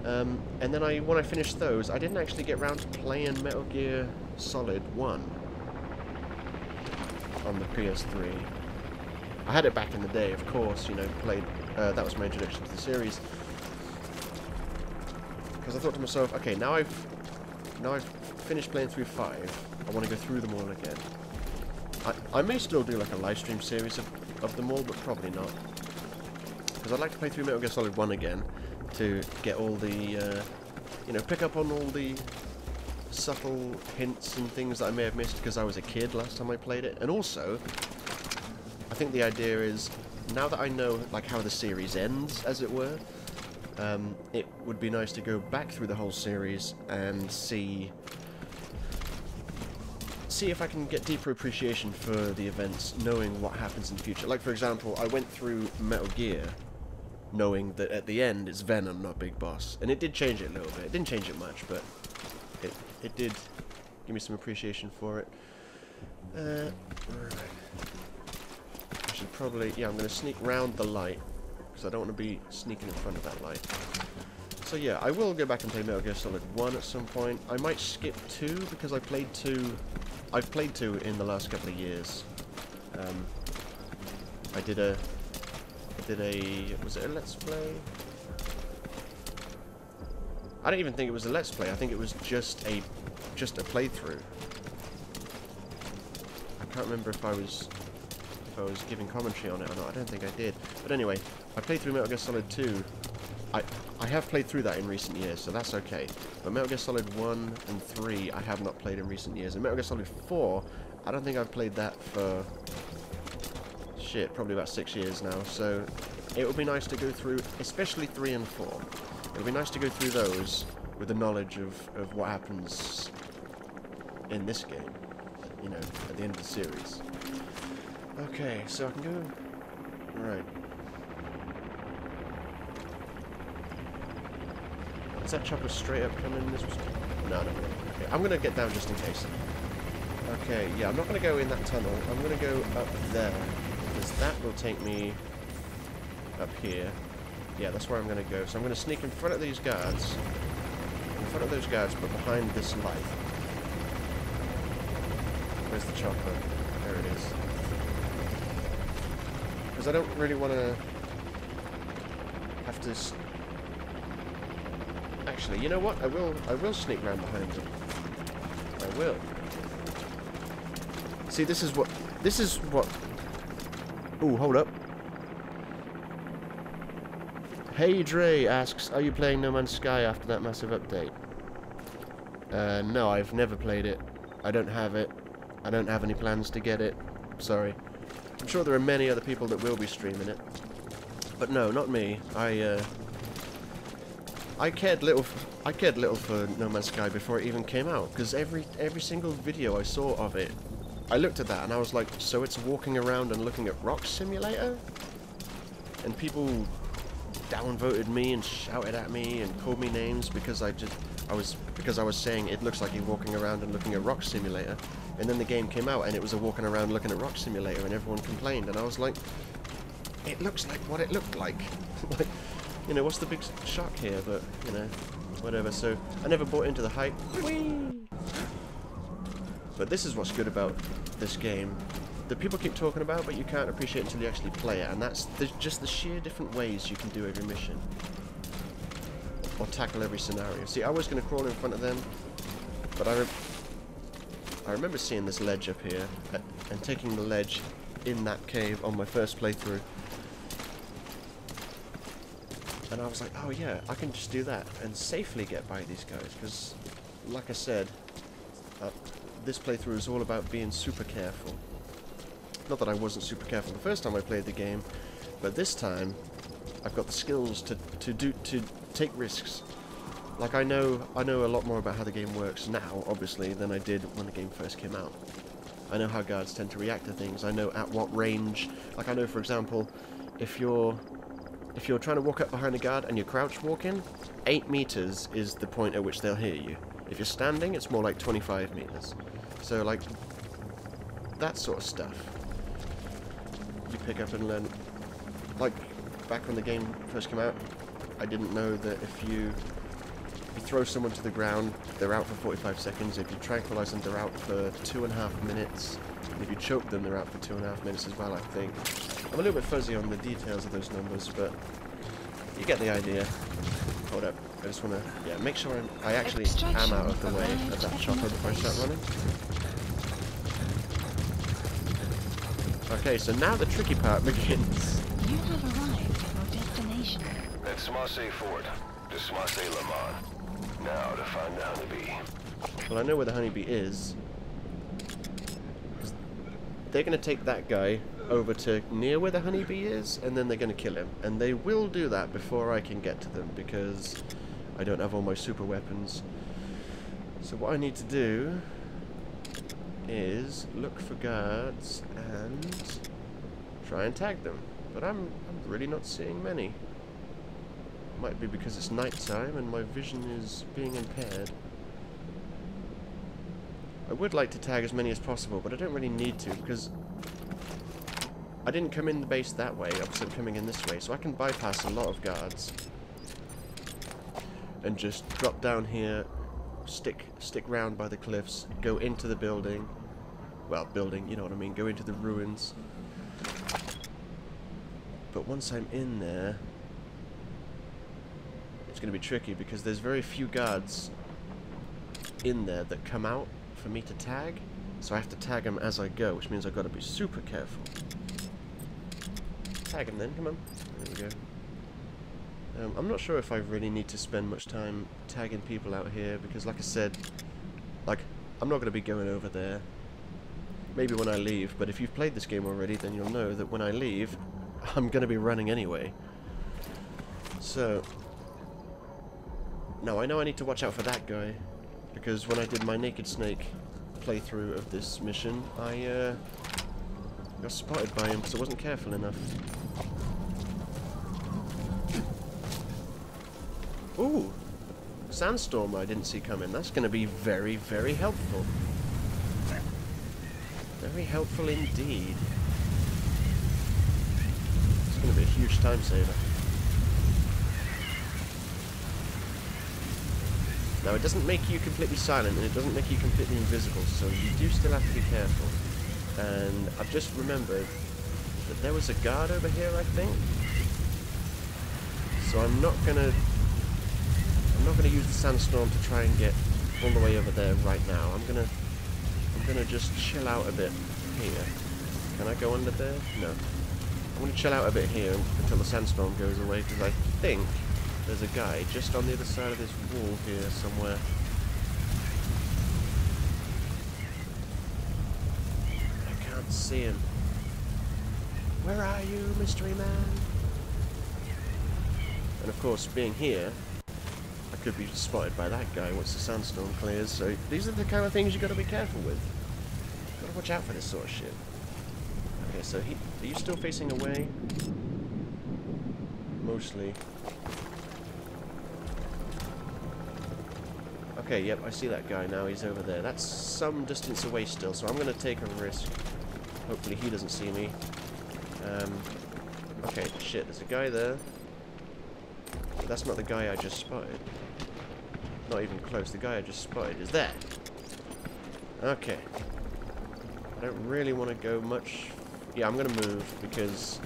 And then when I finished those, I didn't actually get round to playing Metal Gear Solid 1 on the PS3. I had it back in the day, of course, you know, played, that was my introduction to the series. Because I thought to myself, okay, now I've finished playing through 5, I want to go through them all again. I may still do like a live stream series of them all, but probably not. Because I'd like to play through Metal Gear Solid 1 again, to get all the, you know, pick up on all the subtle hints and things that I may have missed because I was a kid last time I played it. And also, I think the idea is, now that I know, like, how the series ends, as it were, it would be nice to go back through the whole series and see if I can get deeper appreciation for the events, knowing what happens in the future. Like, for example, I went through Metal Gear knowing that at the end it's Venom, not Big Boss. And it did change it a little bit. It didn't change it much, but it did give me some appreciation for it. Right. I should probably... Yeah, I'm going to sneak round the light, because I don't want to be sneaking in front of that light. So yeah, I will go back and play Metal Gear Solid 1 at some point. I might skip 2, because I've played 2 in the last couple of years. I did a... was it a Let's Play? I don't even think it was a Let's Play. I think it was just a playthrough. I can't remember if I was giving commentary on it or not. I don't think I did. But anyway, I played through Metal Gear Solid 2. I have played through that in recent years, so that's okay. But Metal Gear Solid 1 and 3 I have not played in recent years. And Metal Gear Solid 4, I don't think I've played that for... shit, probably about 6 years now, so it would be nice to go through, especially 3 and 4. It would be nice to go through those with the knowledge of what happens in this game, you know, at the end of the series. Okay, so I can go... Right. Is that chopper straight up coming this way? No, no. Okay, I'm gonna get down just in case. Okay, yeah, I'm not gonna go in that tunnel. I'm gonna go up there because that will take me up here. Yeah, that's where I'm gonna go. So I'm gonna sneak in front of these guards. In front of those guards, but behind this light. Where's the chopper? There it is. Because I don't really want to have to... Actually, you know what? I will sneak round behind them. I will. See, this is what... Ooh, hold up. Hey Dre asks, are you playing No Man's Sky after that massive update? No, I've never played it. I don't have it. I don't have any plans to get it. Sorry. I'm sure there are many other people that will be streaming it. But no, not me. I cared little for No Man's Sky before it even came out, because every single video I saw of it, I looked at that and I was like, so it's walking around and looking at Rock Simulator? And people downvoted me and shouted at me and called me names because I was saying it looks like you're walking around and looking at Rock Simulator. And then the game came out and it was a walking around looking at Rock Simulator and everyone complained, and I was like, it looks like what it looked like. Like, you know, what's the big shock here? But, you know, whatever. So I never bought into the hype. Whee! But this is what's good about this game that people keep talking about, but you can't appreciate until you actually play it, and that's just the sheer different ways you can do every mission. Or tackle every scenario. See, I was going to crawl in front of them, but I remember seeing this ledge up here, and taking the ledge in that cave on my first playthrough. And I was like, oh yeah, I can just do that, and safely get by these guys, because, like I said, this playthrough is all about being super careful. Not that I wasn't super careful the first time I played the game, but this time I've got the skills to take risks. Like I know a lot more about how the game works now, obviously, than I did when the game first came out. I know how guards tend to react to things. I know at what range. Like I know, for example, if you're trying to walk up behind a guard and you're crouch walking, 8 meters is the point at which they'll hear you. If you're standing, it's more like 25 meters. So like that sort of stuff. You pick up and learn. Like back when the game first came out, I didn't know that if you throw someone to the ground, they're out for 45 seconds. If you tranquilize them, they're out for 2.5 minutes. And if you choke them, they're out for 2.5 minutes as well, I think. I'm a little bit fuzzy on the details of those numbers, but you get the idea. Hold up. I just want to, make sure I actually am out of the way of that chopper before I start running. Okay, so now the tricky part begins. You have arrived at your destination. At Smasse Fort, to Smasse Lamont. Now to find the honeybee. Well, I know where the honeybee is. They're going to take that guy over to near where the honeybee is, and then they're going to kill him. And they will do that before I can get to them, because I don't have all my super weapons. So what I need to do is look for guards and try and tag them. But I'm really not seeing many. Might be because it's night time and my vision is being impaired. I would like to tag as many as possible, but I don't really need to, because I didn't come in the base that way, I'm coming in this way, so I can bypass a lot of guards and just drop down here, stick round by the cliffs, go into the building. Well, building, you know what I mean, go into the ruins. But once I'm in there, it's going to be tricky, because there's very few guards in there that come out for me to tag, so I have to tag them as I go, which means I've got to be super careful. Tag him then, come on. There we go. I'm not sure if I really need to spend much time tagging people out here, because like I said, like, I'm not going to be going over there. Maybe when I leave, but if you've played this game already, then you'll know that when I leave, I'm going to be running anyway. So, now I know I need to watch out for that guy, because when I did my Naked Snake playthrough of this mission, I got spotted by him because I wasn't careful enough. Ooh! sandstorm I didn't see coming. That's going to be very, very helpful. Very helpful indeed. It's going to be a huge time saver. Now, it doesn't make you completely silent, and it doesn't make you completely invisible, so you do still have to be careful. And I've just remembered that there was a guard over here, I think. So I'm not gonna use the sandstorm to try and get all the way over there right now. I'm gonna just chill out a bit here. Can I go under there? No. I'm gonna chill out a bit here until the sandstorm goes away, because I think there's a guy just on the other side of this wall here somewhere. I can't see him. Where are you, mystery man? And of course, being here, I could be spotted by that guy once the sandstorm clears. So these are the kind of things you got to be careful with. Got to watch out for this sort of shit. Okay, so are you still facing away? Mostly. Okay, yep, I see that guy now. He's over there. That's some distance away still, so I'm going to take a risk. Hopefully he doesn't see me. Okay, shit, there's a guy there. But that's not the guy I just spotted. Not even close. The guy I just spotted is there. Okay. I don't really want to go much... Yeah, I'm going to move because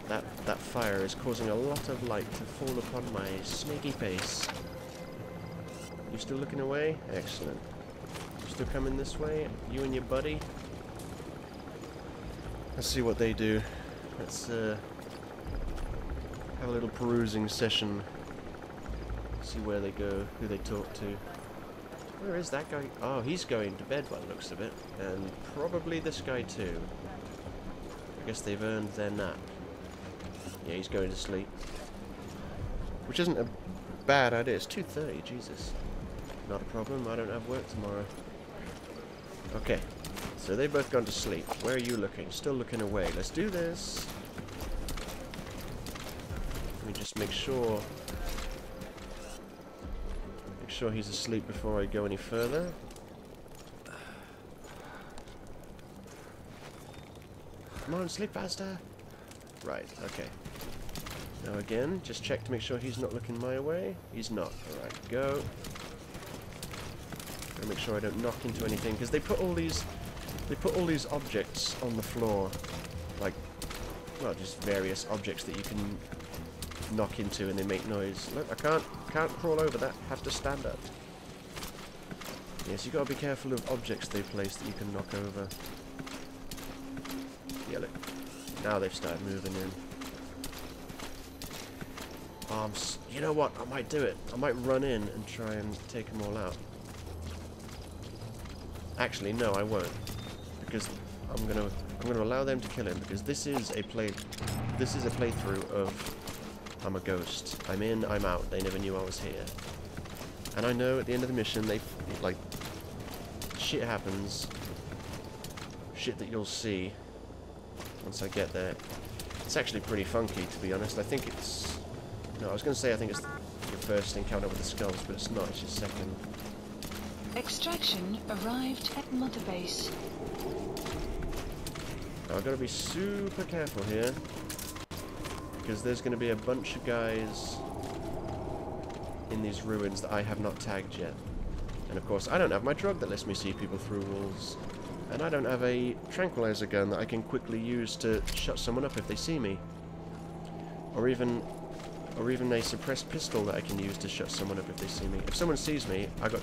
that fire is causing a lot of light to fall upon my snaky face. You still looking away? Excellent. You still coming this way? You and your buddy? Let's see what they do. Let's have a little perusing session. See where they go, who they talk to. Where is that guy? Oh, he's going to bed by the looks of it. And probably this guy too. I guess they've earned their nap. Yeah, he's going to sleep. Which isn't a bad idea. It's 2:30, Jesus. Not a problem, I don't have work tomorrow. Okay, so they've both gone to sleep. Where are you looking? Still looking away. Let's do this. Let me just make sure he's asleep before I go any further. Come on, sleep faster. Right, okay. Now again, just check to make sure he's not looking my way. He's not. Alright, go. Gotta make sure I don't knock into anything, because they put all these objects on the floor, like, well, just various objects that you can knock into and they make noise. Look, I can't crawl over that. Have to stand up. Yes, you gotta be careful of objects they place that you can knock over. Yeah, look. Now they've started moving in. You know what? I might do it. I might run in and try and take them all out. Actually, no, I won't, because I'm gonna allow them to kill him, because this is a playthrough of I'm a ghost. I'm in, I'm out. They never knew I was here. And I know at the end of the mission, like, shit happens. Shit that you'll see once I get there. It's actually pretty funky, to be honest. I think it's... No, I was going to say I think it's your first encounter with the skulls, but it's not. It's your second. Extraction arrived at Mother Base. Now, I've got to be super careful here, because there's going to be a bunch of guys in these ruins that I have not tagged yet. And of course, I don't have my drug that lets me see people through walls. And I don't have a tranquilizer gun that I can quickly use to shut someone up if they see me. Or even a suppressed pistol that I can use to shut someone up if they see me. If someone sees me, I got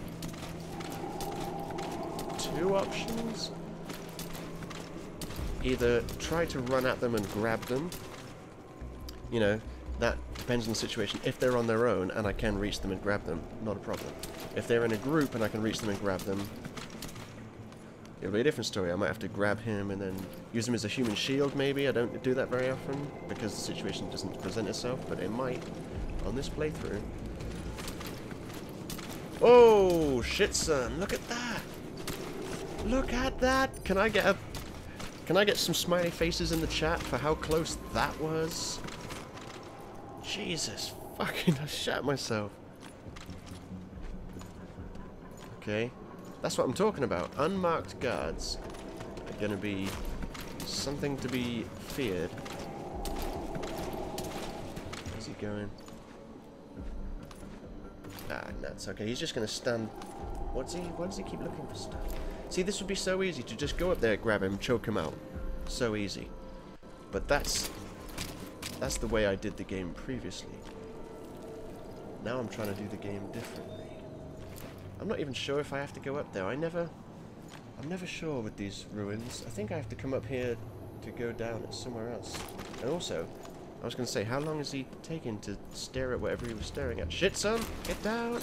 two options. Either try to run at them and grab them. You know, that depends on the situation. If they're on their own and I can reach them and grab them, not a problem. If they're in a group and I can reach them and grab them, it'll be a different story. I might have to grab him and then use him as a human shield, maybe. I don't do that very often because the situation doesn't present itself, but it might on this playthrough. Oh, shit, son. Look at that. Look at that. Can I get some smiley faces in the chat for how close that was? Jesus fucking, I shat myself. Okay. That's what I'm talking about. Unmarked guards are going to be something to be feared. Where's he going? Ah, nuts. Okay, he's just going to stand... Why does he keep looking for stuff? See, this would be so easy to just go up there, grab him, choke him out. So easy. But that's the way I did the game previously. Now I'm trying to do the game differently. I'm not even sure if I have to go up there. I'm never sure with these ruins. I think I have to come up here to go down at somewhere else. And also, I was going to say, how long is he taking to stare at whatever he was staring at? Shit, son! Get down!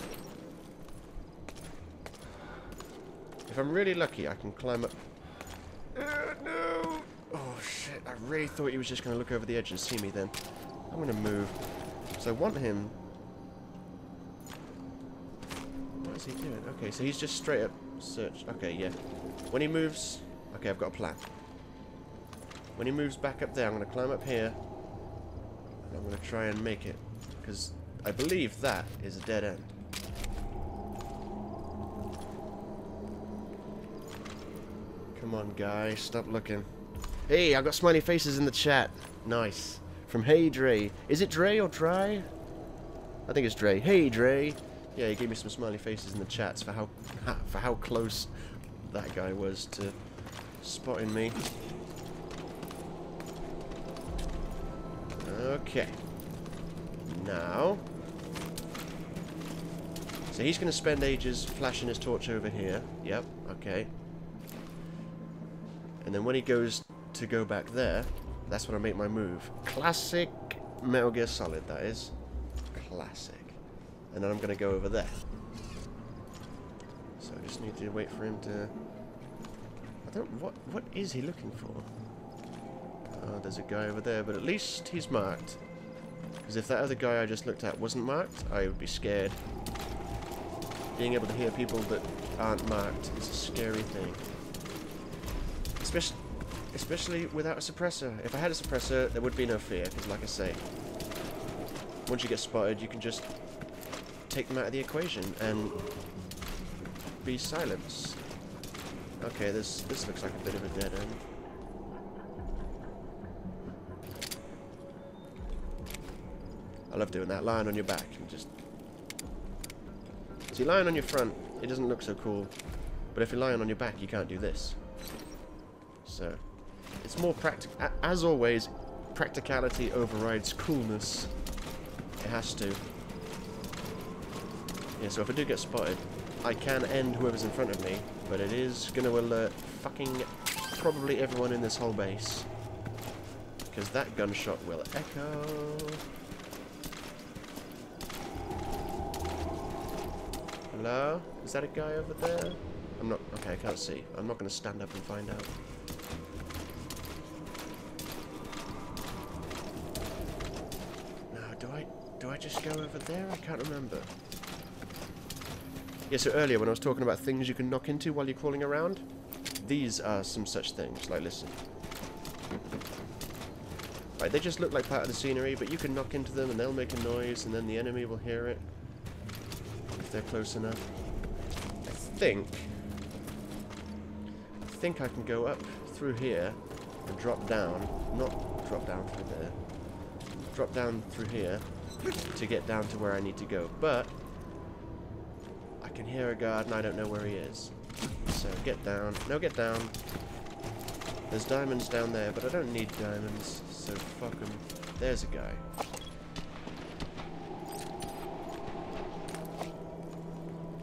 If I'm really lucky, I can climb up... no! Oh, shit. I really thought he was just going to look over the edge and see me then. I'm going to move. So I want him... What is he doing? Okay, so he's just straight up search. Okay, yeah. When he moves... Okay, I've got a plan. When he moves back up there, I'm going to climb up here. And I'm going to try and make it. Because I believe that is a dead end. Come on, guy. Stop looking. Hey, I got smiley faces in the chat. Nice. From Hey Dre. Is it Dre or Dry? I think it's Dre. Hey Dre. Yeah, he gave me some smiley faces in the chats for how close that guy was to spotting me. Okay. Now. So he's going to spend ages flashing his torch over here. Yep, okay. And then when he goes to go back there, that's when I make my move. Classic Metal Gear Solid, that is. Classic. And then I'm going to go over there. So I just need to wait for him to... What is he looking for? Oh, there's a guy over there, but at least he's marked. Because if that other guy I just looked at wasn't marked, I would be scared. Being able to hear people that aren't marked is a scary thing. Especially without a suppressor. If I had a suppressor, there would be no fear, because like I say, once you get spotted, you can just take them out of the equation and be silenced. Okay, this looks like a bit of a dead end. I love doing that, lying on your back and just... See, lying on your front, it doesn't look so cool, but if you're lying on your back, you can't do this. So, it's more practical. As always, practicality overrides coolness. It has to. Yeah, so if I do get spotted, I can end whoever's in front of me, but it is going to alert fucking probably everyone in this whole base. Because that gunshot will echo. Hello? Is that a guy over there? I'm not... Okay, I can't see. I'm not going to stand up and find out. Do I just go over there? I can't remember. Yeah, so earlier when I was talking about things you can knock into while you're crawling around, these are some such things. Like, listen. Right, they just look like part of the scenery, but you can knock into them and they'll make a noise, and then the enemy will hear it if they're close enough. I think I can go up through here and drop down. Not drop down through there. Drop down through here to get down to where I need to go. But I can hear a guard and I don't know where he is. So get down. No, get down. There's diamonds down there, but I don't need diamonds, so fuck them. There's a guy.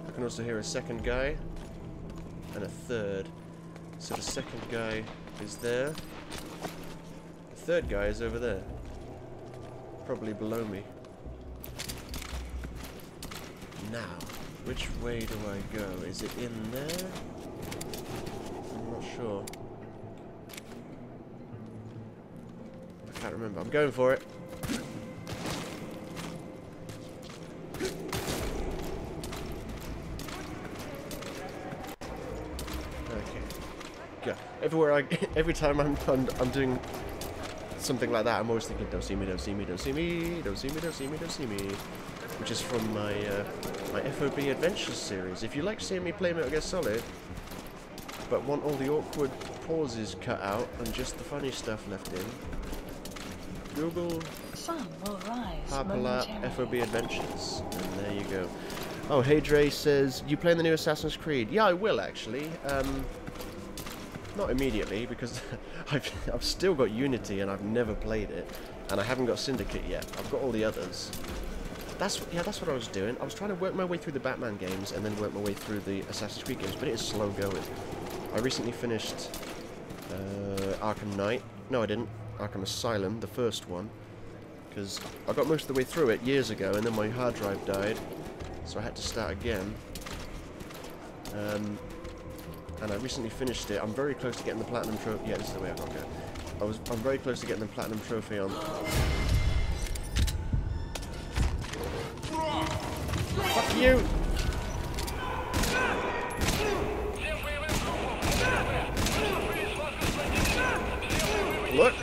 I can also hear a second guy and a third. So the second guy is there. The third guy is over there. Probably below me. Now, which way do I go? Is it in there? I'm not sure. I can't remember. I'm going for it. Okay. Go. Every time I'm doing something like that, I'm always thinking, don't see me, don't see me, don't see me, don't see me, don't see me, don't see me. which is from my my FOB Adventures series. If you like seeing me play Metal Gear Solid, but want all the awkward pauses cut out and just the funny stuff left in, Google Sun will rise Harpalap momentarily. FOB Adventures, and there you go. Oh, Heydre says, you playing the new Assassin's Creed? Yeah, I will actually. Not immediately, because I've still got Unity and I've never played it, and I haven't got Syndicate yet. I've got all the others. That's what I was doing. I was trying to work my way through the Batman games and then work my way through the Assassin's Creed games, but it is slow going. I recently finished Arkham Knight. No, I didn't. Arkham Asylum, the first one, because I got most of the way through it years ago, and then my hard drive died, so I had to start again. And I recently finished it. I'm very close to getting the Platinum Trophy. Yeah, this is the way I got to go. I'm very close to getting the Platinum Trophy on. Fuck you! Look!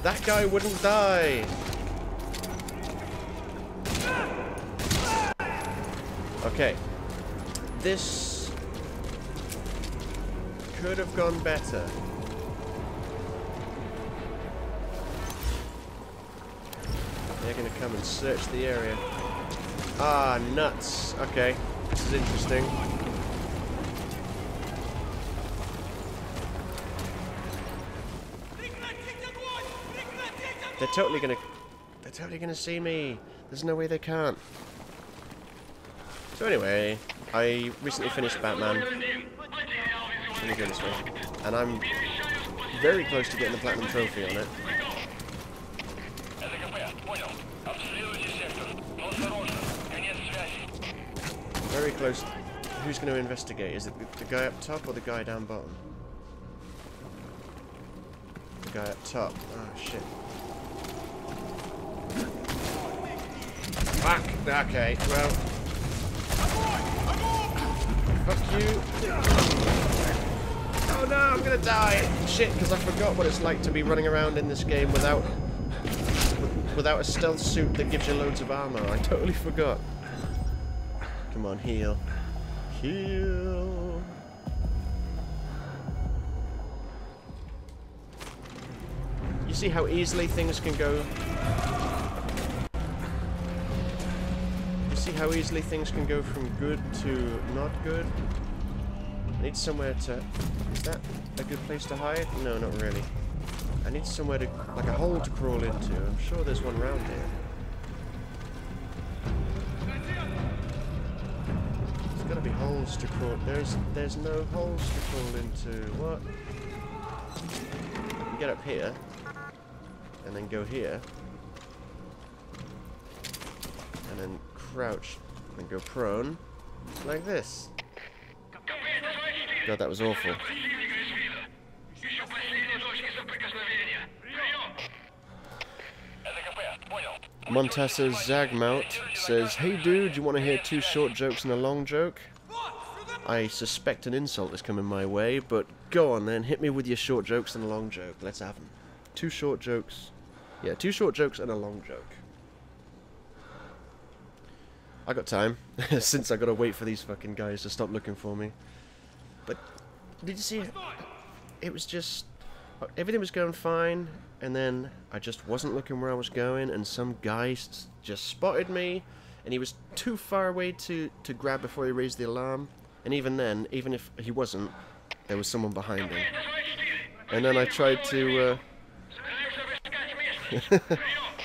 That guy wouldn't die! Okay. This could have gone better. They're gonna come and search the area. Ah, nuts. Okay. This is interesting. They're totally gonna see me. There's no way they can't. So anyway, I recently finished Batman. Let me go this way. And I'm very close to getting the Platinum Trophy on it. Very close. Who's going to investigate? Is it the guy up top or the guy down bottom? The guy up top. Oh, shit. Fuck! Okay, well... Fuck you! Oh no, I'm gonna die! Shit, because I forgot what it's like to be running around in this game without a stealth suit that gives you loads of armor. I totally forgot. Come on, heal. Heal! You see how easily things can go? See how easily things can go from good to not good? I need somewhere to... Is that a good place to hide? No, not really. I need somewhere to... like a hole to crawl into. I'm sure there's one around here. There's gotta be holes to crawl... There's no holes to crawl into. What? You get up here. And then go here. And then crouch and go prone like this. God, that was awful. Montasa Zagmount says, "Hey dude, you want to hear 2 short jokes and a long joke?" I suspect an insult is coming my way, but go on then, hit me with your short jokes and a long joke. Let's have them. 2 short jokes. Yeah, 2 short jokes and a long joke. I got time, since I gotta wait for these fucking guys to stop looking for me. But, did you see it? It was just... everything was going fine, and then I just wasn't looking where I was going, and some guy just spotted me, and he was too far away to grab before he raised the alarm. And even then, even if he wasn't, there was someone behind him. And then I tried to...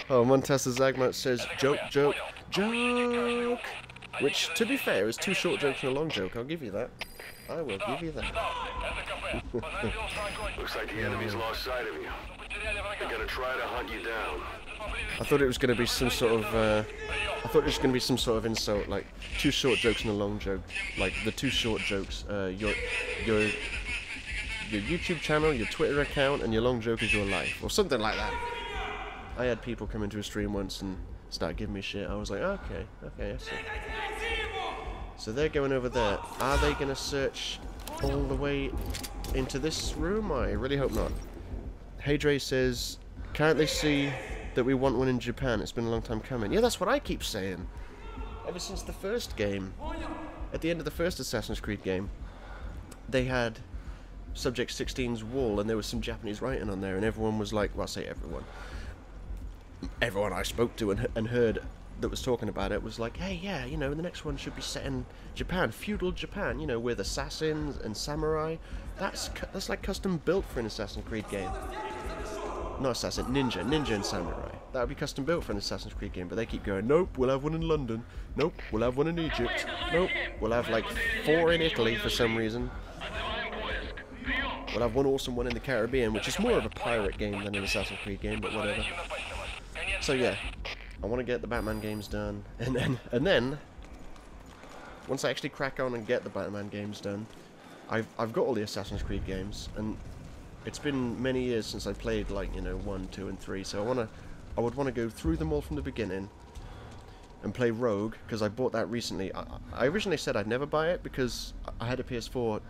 Oh, Montasa Zagmount says, joke, joke, joke! Which, to be fair, is 2 short jokes and a long joke. I'll give you that. I will give you that. Looks like the enemy's lost sight of you. They're gonna try to hunt you down. I thought it was going to be some sort of... I thought it was going to be some sort of insult, like 2 short jokes and a long joke. Like, the 2 short jokes, your YouTube channel, your Twitter account, and your long joke is your life. Or something like that. I had people come into a stream once and start giving me shit. I was like, okay, I see. So they're going over there. Are they going to search all the way into this room? I really hope not. Heydre says, can't they see that we want one in Japan. It's been a long time coming. Yeah, that's what I keep saying. Ever since the first game. At the end of the first Assassin's Creed game, they had Subject 16's wall, and there was some Japanese writing on there, and everyone was like, well, I say everyone. Everyone I spoke to and heard that was talking about it was like, hey, yeah, you know, the next one should be set in Japan, feudal Japan, you know, with assassins and samurai. That's like custom built for an Assassin's Creed game. Not assassin, ninja and samurai. That would be custom built for an Assassin's Creed game, but they keep going, nope, we'll have one in London. Nope, we'll have one in Egypt. Nope, we'll have like 4 in Italy for some reason. We'll have one awesome one in the Caribbean, which is more of a pirate game than an Assassin's Creed game, but whatever. So yeah, I want to get the Batman games done, and then once I actually crack on and get the Batman games done, I've got all the Assassin's Creed games, and it's been many years since I played, like, you know, 1, 2, and 3. So I would want to go through them all from the beginning and play Rogue, because I bought that recently. I originally said I'd never buy it because I had a PS4.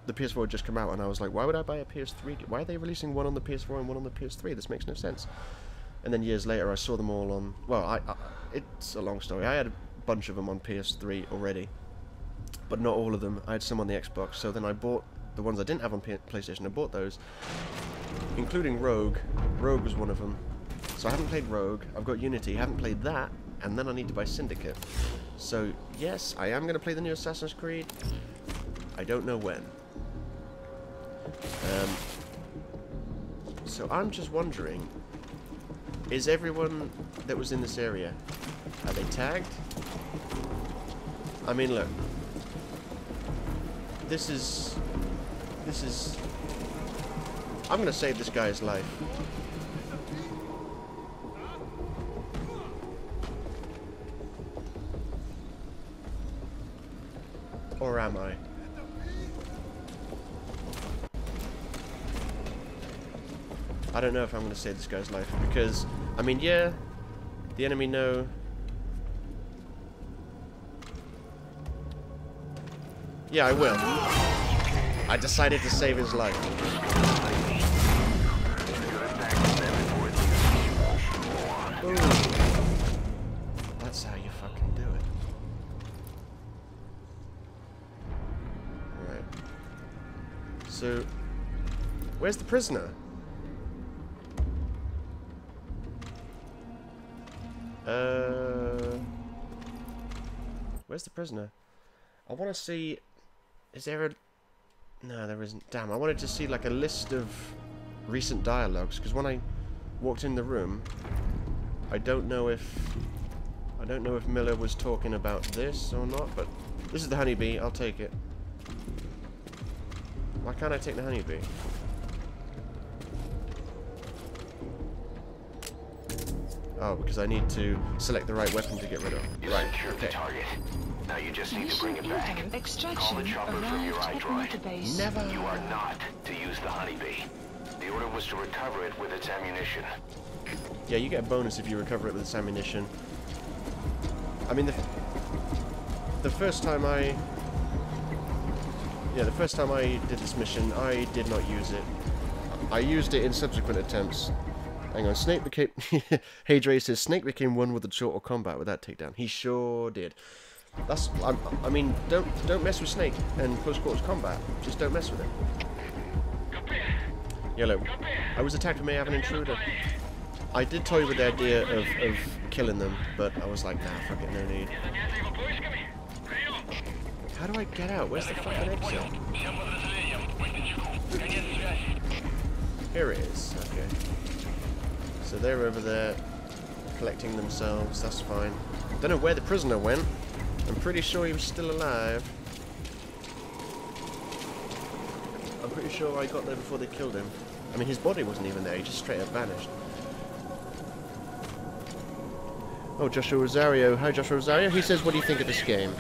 The PS4 had just come out, and I was like, why would I buy a PS3? Why are they releasing one on the PS4 and one on the PS3? This makes no sense. And then years later, I saw them all on... Well, it's a long story. I had a bunch of them on PS3 already, but not all of them. I had some on the Xbox, so then I bought the ones I didn't have on PlayStation. I bought those, including Rogue. Rogue was one of them. So I haven't played Rogue. I've got Unity. I haven't played that, and then I need to buy Syndicate. So, yes, I am going to play the new Assassin's Creed. I don't know when. So I'm just wondering, is everyone that was in this area, are they tagged? I mean, look, this is, I'm gonna save this guy's life. Or am I? I don't know if I'm going to save this guy's life, because, I mean, yeah, the enemy know. Yeah, I will. I decided to save his life. Boom. That's how you fucking do it. Alright. So, where's the prisoner? Where's the prisoner? I want to see... Is there a... No, there isn't. Damn, I wanted to see like a list of recent dialogues, because when I walked in the room, I don't know if Miller was talking about this or not, but this is the honeybee. I'll take it. Why can't I take the honeybee? Oh, because I need to select the right weapon to get rid of. You Right, secured the okay. target. Now you just need to bring it back. Call the Extraction chopper from your arrived at iDroid. Metabase. Never. You are not to use the honeybee. The order was to recover it with its ammunition. Yeah, you get a bonus if you recover it with its ammunition. I mean, the first time I... Yeah, the first time I did this mission, I did not use it. I used it in subsequent attempts. Hang on, Snake became... Hey Dre says, Snake became one with the Total Combat with that takedown. He sure did. That's... I mean, don't mess with Snake in close quarters combat. Just don't mess with him. Yeah, look, I was attacked when I have an intruder. I did toy with the idea of killing them, but I was like, nah, fuck it, no need. How do I get out? Where's the fucking exit? Here it is, okay. So they're over there, collecting themselves, that's fine. Don't know where the prisoner went. I'm pretty sure he was still alive. I'm pretty sure I got there before they killed him. I mean, his body wasn't even there, he just straight up vanished. Oh, Joshua Rosario. Hi, Joshua Rosario. He says, what do you think of this game?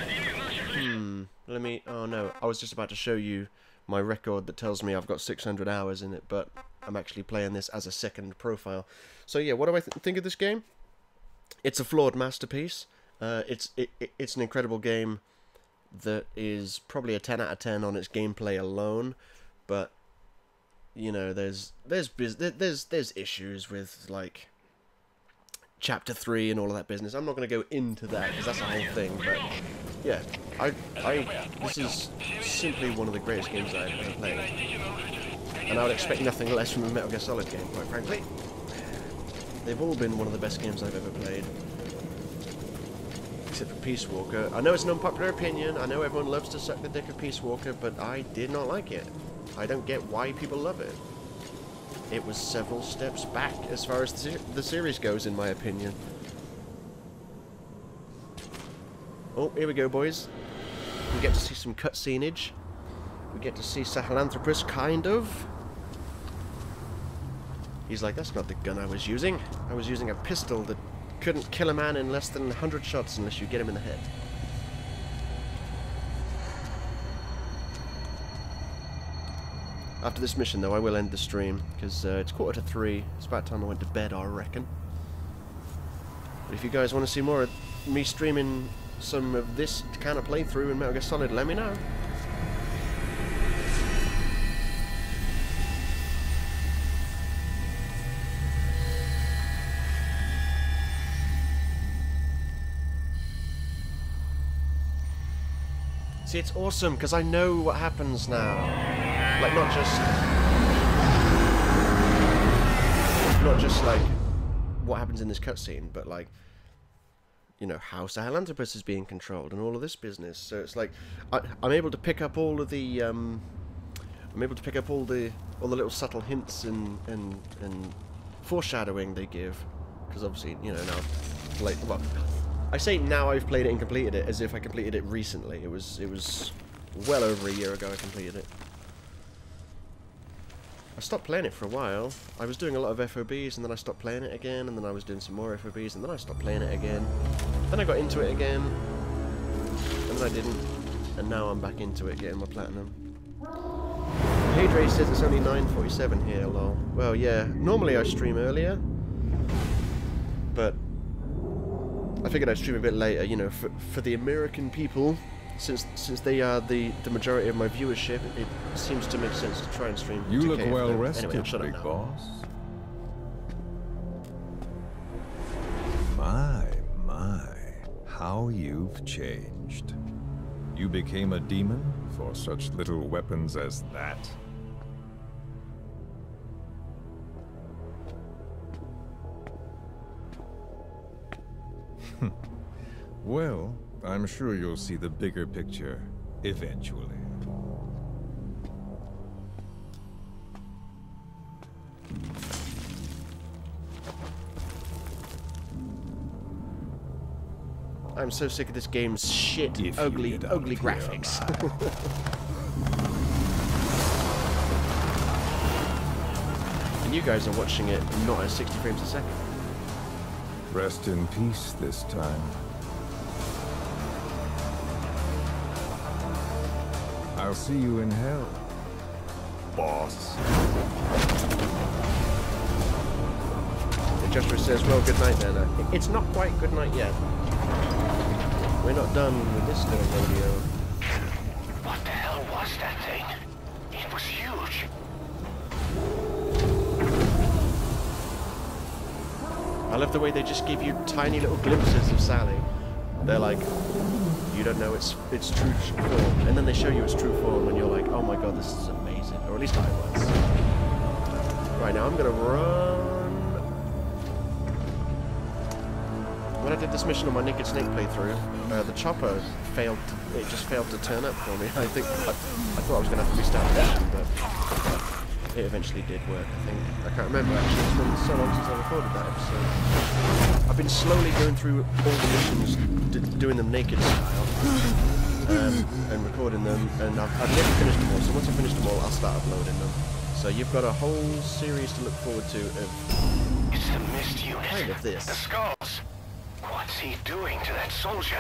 Let me... Oh, no. I was just about to show you my record that tells me I've got 600 hours in it, but I'm actually playing this as a second profile. So, yeah, what do I think of this game? It's a flawed masterpiece. It's an incredible game that is probably a 10 out of 10 on its gameplay alone, but, you know, there's issues with, like... Chapter 3 and all of that business. I'm not going to go into that because that's a whole thing. But yeah, this is simply one of the greatest games I've ever played, and I would expect nothing less from a Metal Gear Solid game, quite frankly. They've all been one of the best games I've ever played. Except for Peace Walker. I know it's an unpopular opinion, I know everyone loves to suck the dick of Peace Walker, but I did not like it. I don't get why people love it. It was several steps back as far as the series goes, in my opinion. Oh, here we go, boys. We get to see some cutscenage. We get to see Sahelanthropus, kind of. He's like, that's not the gun I was using. I was using a pistol that couldn't kill a man in less than 100 shots unless you get him in the head. After this mission, though, I will end the stream, because it's 2:45. It's about time I went to bed, I reckon. But if you guys want to see more of me streaming some of this kind of playthrough in Metal Gear Solid, let me know. See, it's awesome, because I know what happens now. Like, not just like what happens in this cutscene, but like, you know, how Sahelanthropus is being controlled and all of this business. So it's like I'm able to pick up all of the I'm able to pick up all the little subtle hints and foreshadowing they give, because obviously, you know, now, like, well, I say now I've played it and completed it as if I completed it recently. It was well over a year ago I completed it. I stopped playing it for a while. I was doing a lot of FOBs, and then I stopped playing it again, and then I was doing some more FOBs, and then I stopped playing it again. Then I got into it again, and then I didn't, and now I'm back into it, getting my platinum. Hadray says it's only 9:47 here, lol. Well, yeah, normally I stream earlier, but I figured I'd stream a bit later, you know, for the American people. Since they are the majority of my viewership, it seems to make sense to try and stream. You 2K look well anyway, rested, I'll shut up big now. boss. My, how you've changed. You became a demon for such little weapons as that? Well, I'm sure you'll see the bigger picture eventually. I'm so sick of this game's shit, If you ugly get out of here graphics. And you guys are watching it not at 60 frames a second. Rest in peace this time. I'll see you in hell, boss. Joshua says, well, good night then. It's not quite good night yet. We're not done with this little video. What the hell was that thing? It was huge. I love the way they just give you tiny little glimpses of Sally. They're like, you don't know its true form, and then they show you its true form, and you're like, oh my god, this is amazing. Or at least I was. Right, now I'm gonna run. When I did this mission on my Naked Snake playthrough, the chopper failed. It just failed to turn up for me. I think I thought I was gonna have to restart the mission, but it eventually did work. I think I can't remember actually. It's been so long since I recorded that episode. I've been slowly going through all the missions, doing them naked style, and recording them, and I've never finished them all. So once I finish them all, I'll start uploading them. So you've got a whole series to look forward to of It's the mist unit. kind of this. The skulls. What's he doing to that soldier?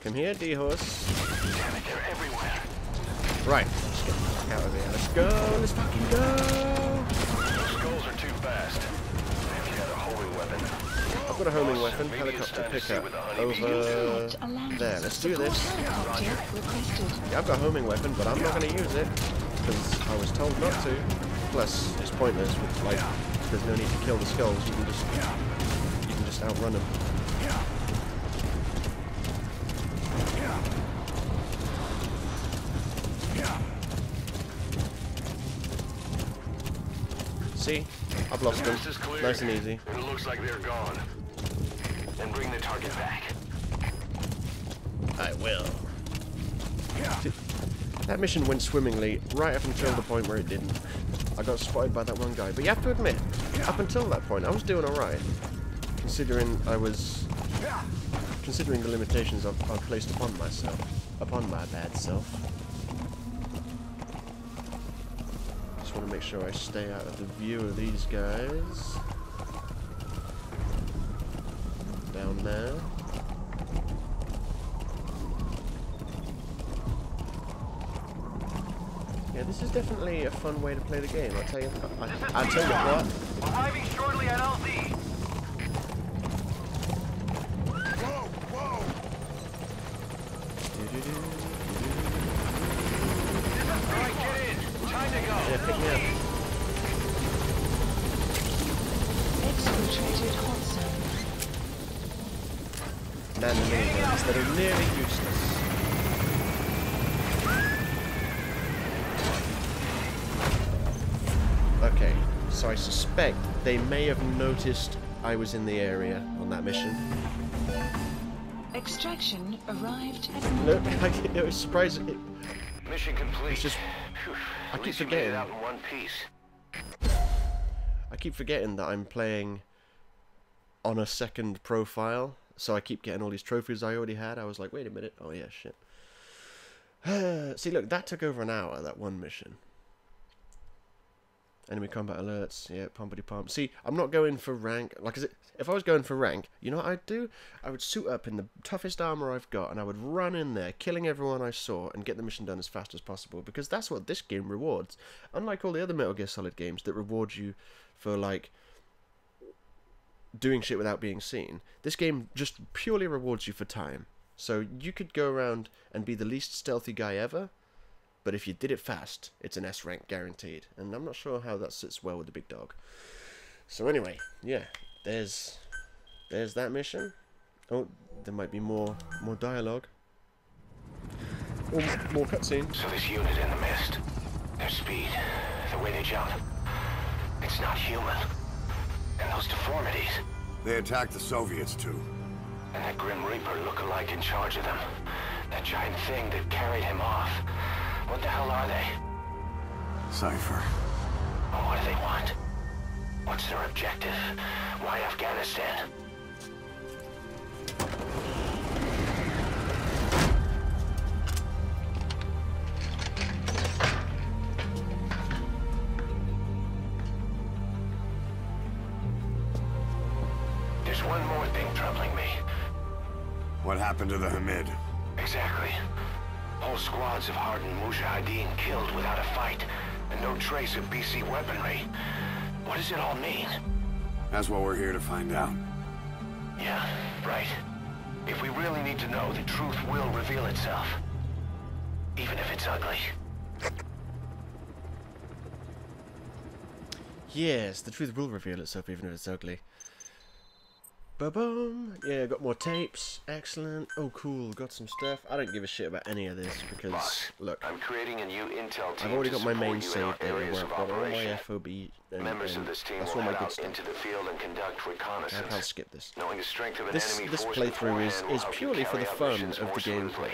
Come here, D-Horse. Damn it, they're everywhere. Right, let's get the fuck out of here. Let's go, let's fucking go! The skulls are too fast. Have you got a homing weapon? I've got a homing weapon, Maybe it's helicopter time to see pickup what the honeybee over Select a land there. Let's do this. Helicopter requested. Yeah, I've got a homing weapon, but I'm not going to use it because I was told not to. Plus, it's pointless with like there's no need to kill the skulls. You can just outrun them. See? I've lost them. Nice and easy. And it looks like they're gone. Then bring the target back. I will. That mission went swimmingly right up until the point where it didn't. I got spotted by that one guy. But you have to admit, up until that point, I was doing alright. Considering the limitations I've placed upon myself. Upon my bad self. Just want to make sure I stay out of the view of these guys. Down there. Yeah, this is definitely a fun way to play the game. I'll tell you what. Arriving shortly at LZ. Alright, get in. Time to go. Yeah, pick me up. Exfiltrated hot zone. Man, the miniguns that are nearly useless. Okay, so I suspect they may have noticed I was in the area on that mission. Extraction arrived at No, it was surprising. Mission complete. It's just, Phew. I At keep least you made forgetting. it out in one piece. I keep forgetting that I'm playing on a second profile, so I keep getting all these trophies I already had. I was like, wait a minute. Oh yeah, shit. See, look, that took over an hour, that one mission. Enemy combat alerts, yeah, pumpity pump. See, I'm not going for rank. Like, if I was going for rank, you know what I'd do? I would suit up in the toughest armor I've got, and I would run in there, killing everyone I saw, and get the mission done as fast as possible, because that's what this game rewards. Unlike all the other Metal Gear Solid games that reward you for, like, doing shit without being seen, this game just purely rewards you for time. So you could go around and be the least stealthy guy ever, but if you did it fast, it's an S rank guaranteed. And I'm not sure how that sits well with the big dog. So anyway, yeah, there's that mission. Oh, there might be more dialogue. Oh, more cutscene. So this unit in the mist, their speed, the way they jump, it's not human. And those deformities, They attacked the Soviets too. and that Grim Reaper look-alike in charge of them, that giant thing that carried him off. What the hell are they? Cypher. Oh, what do they want? What's their objective? Why Afghanistan? There's one more thing troubling me. What happened to the Hamid? Exactly. Whole squads of hardened Mujahideen killed without a fight, and no trace of BC weaponry. What does it all mean? That's what we're here to find out. Yeah, right. If we really need to know, the truth will reveal itself. Even if it's ugly. Yes, the truth will reveal itself even if it's ugly. Ba-boom! Yeah, got more tapes. Excellent. Oh, cool. Got some stuff. I don't give a shit about any of this because, Boss, look, I'm creating a new intel team I've already to got my main support you in save data areas where of I've got all my operation. FOB and Members of this team that's will all my head good out stuff. into the field and conduct I reconnaissance. can't skip this. Knowing the strength of an This enemy this force playthrough beforehand will is help you purely for carry the out fun missions of more the gameplay smoothly.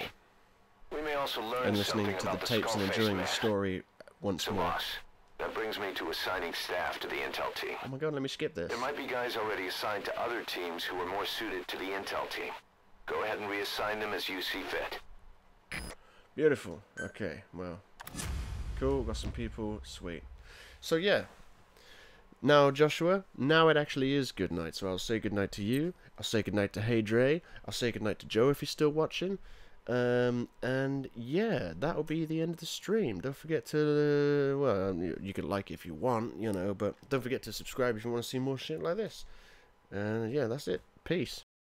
We may also learn and listening something to the about tapes and Skullface enjoying Man. the story once So, more. boss, that brings me to assigning staff to the intel team. Oh my god, let me skip this. There might be guys already assigned to other teams who are more suited to the intel team. Go ahead and reassign them as you see fit. Beautiful. Okay, well. Cool, got some people. Sweet. So yeah. Now, Joshua, now it actually is good night. So I'll say good night to you. I'll say good night to Hey Dre. I'll say good night to Joe if he's still watching. And yeah, that'll be the end of the stream. Don't forget to, well, you can like it if you want, you know, but don't forget to subscribe if you want to see more shit like this. And yeah, that's it. Peace.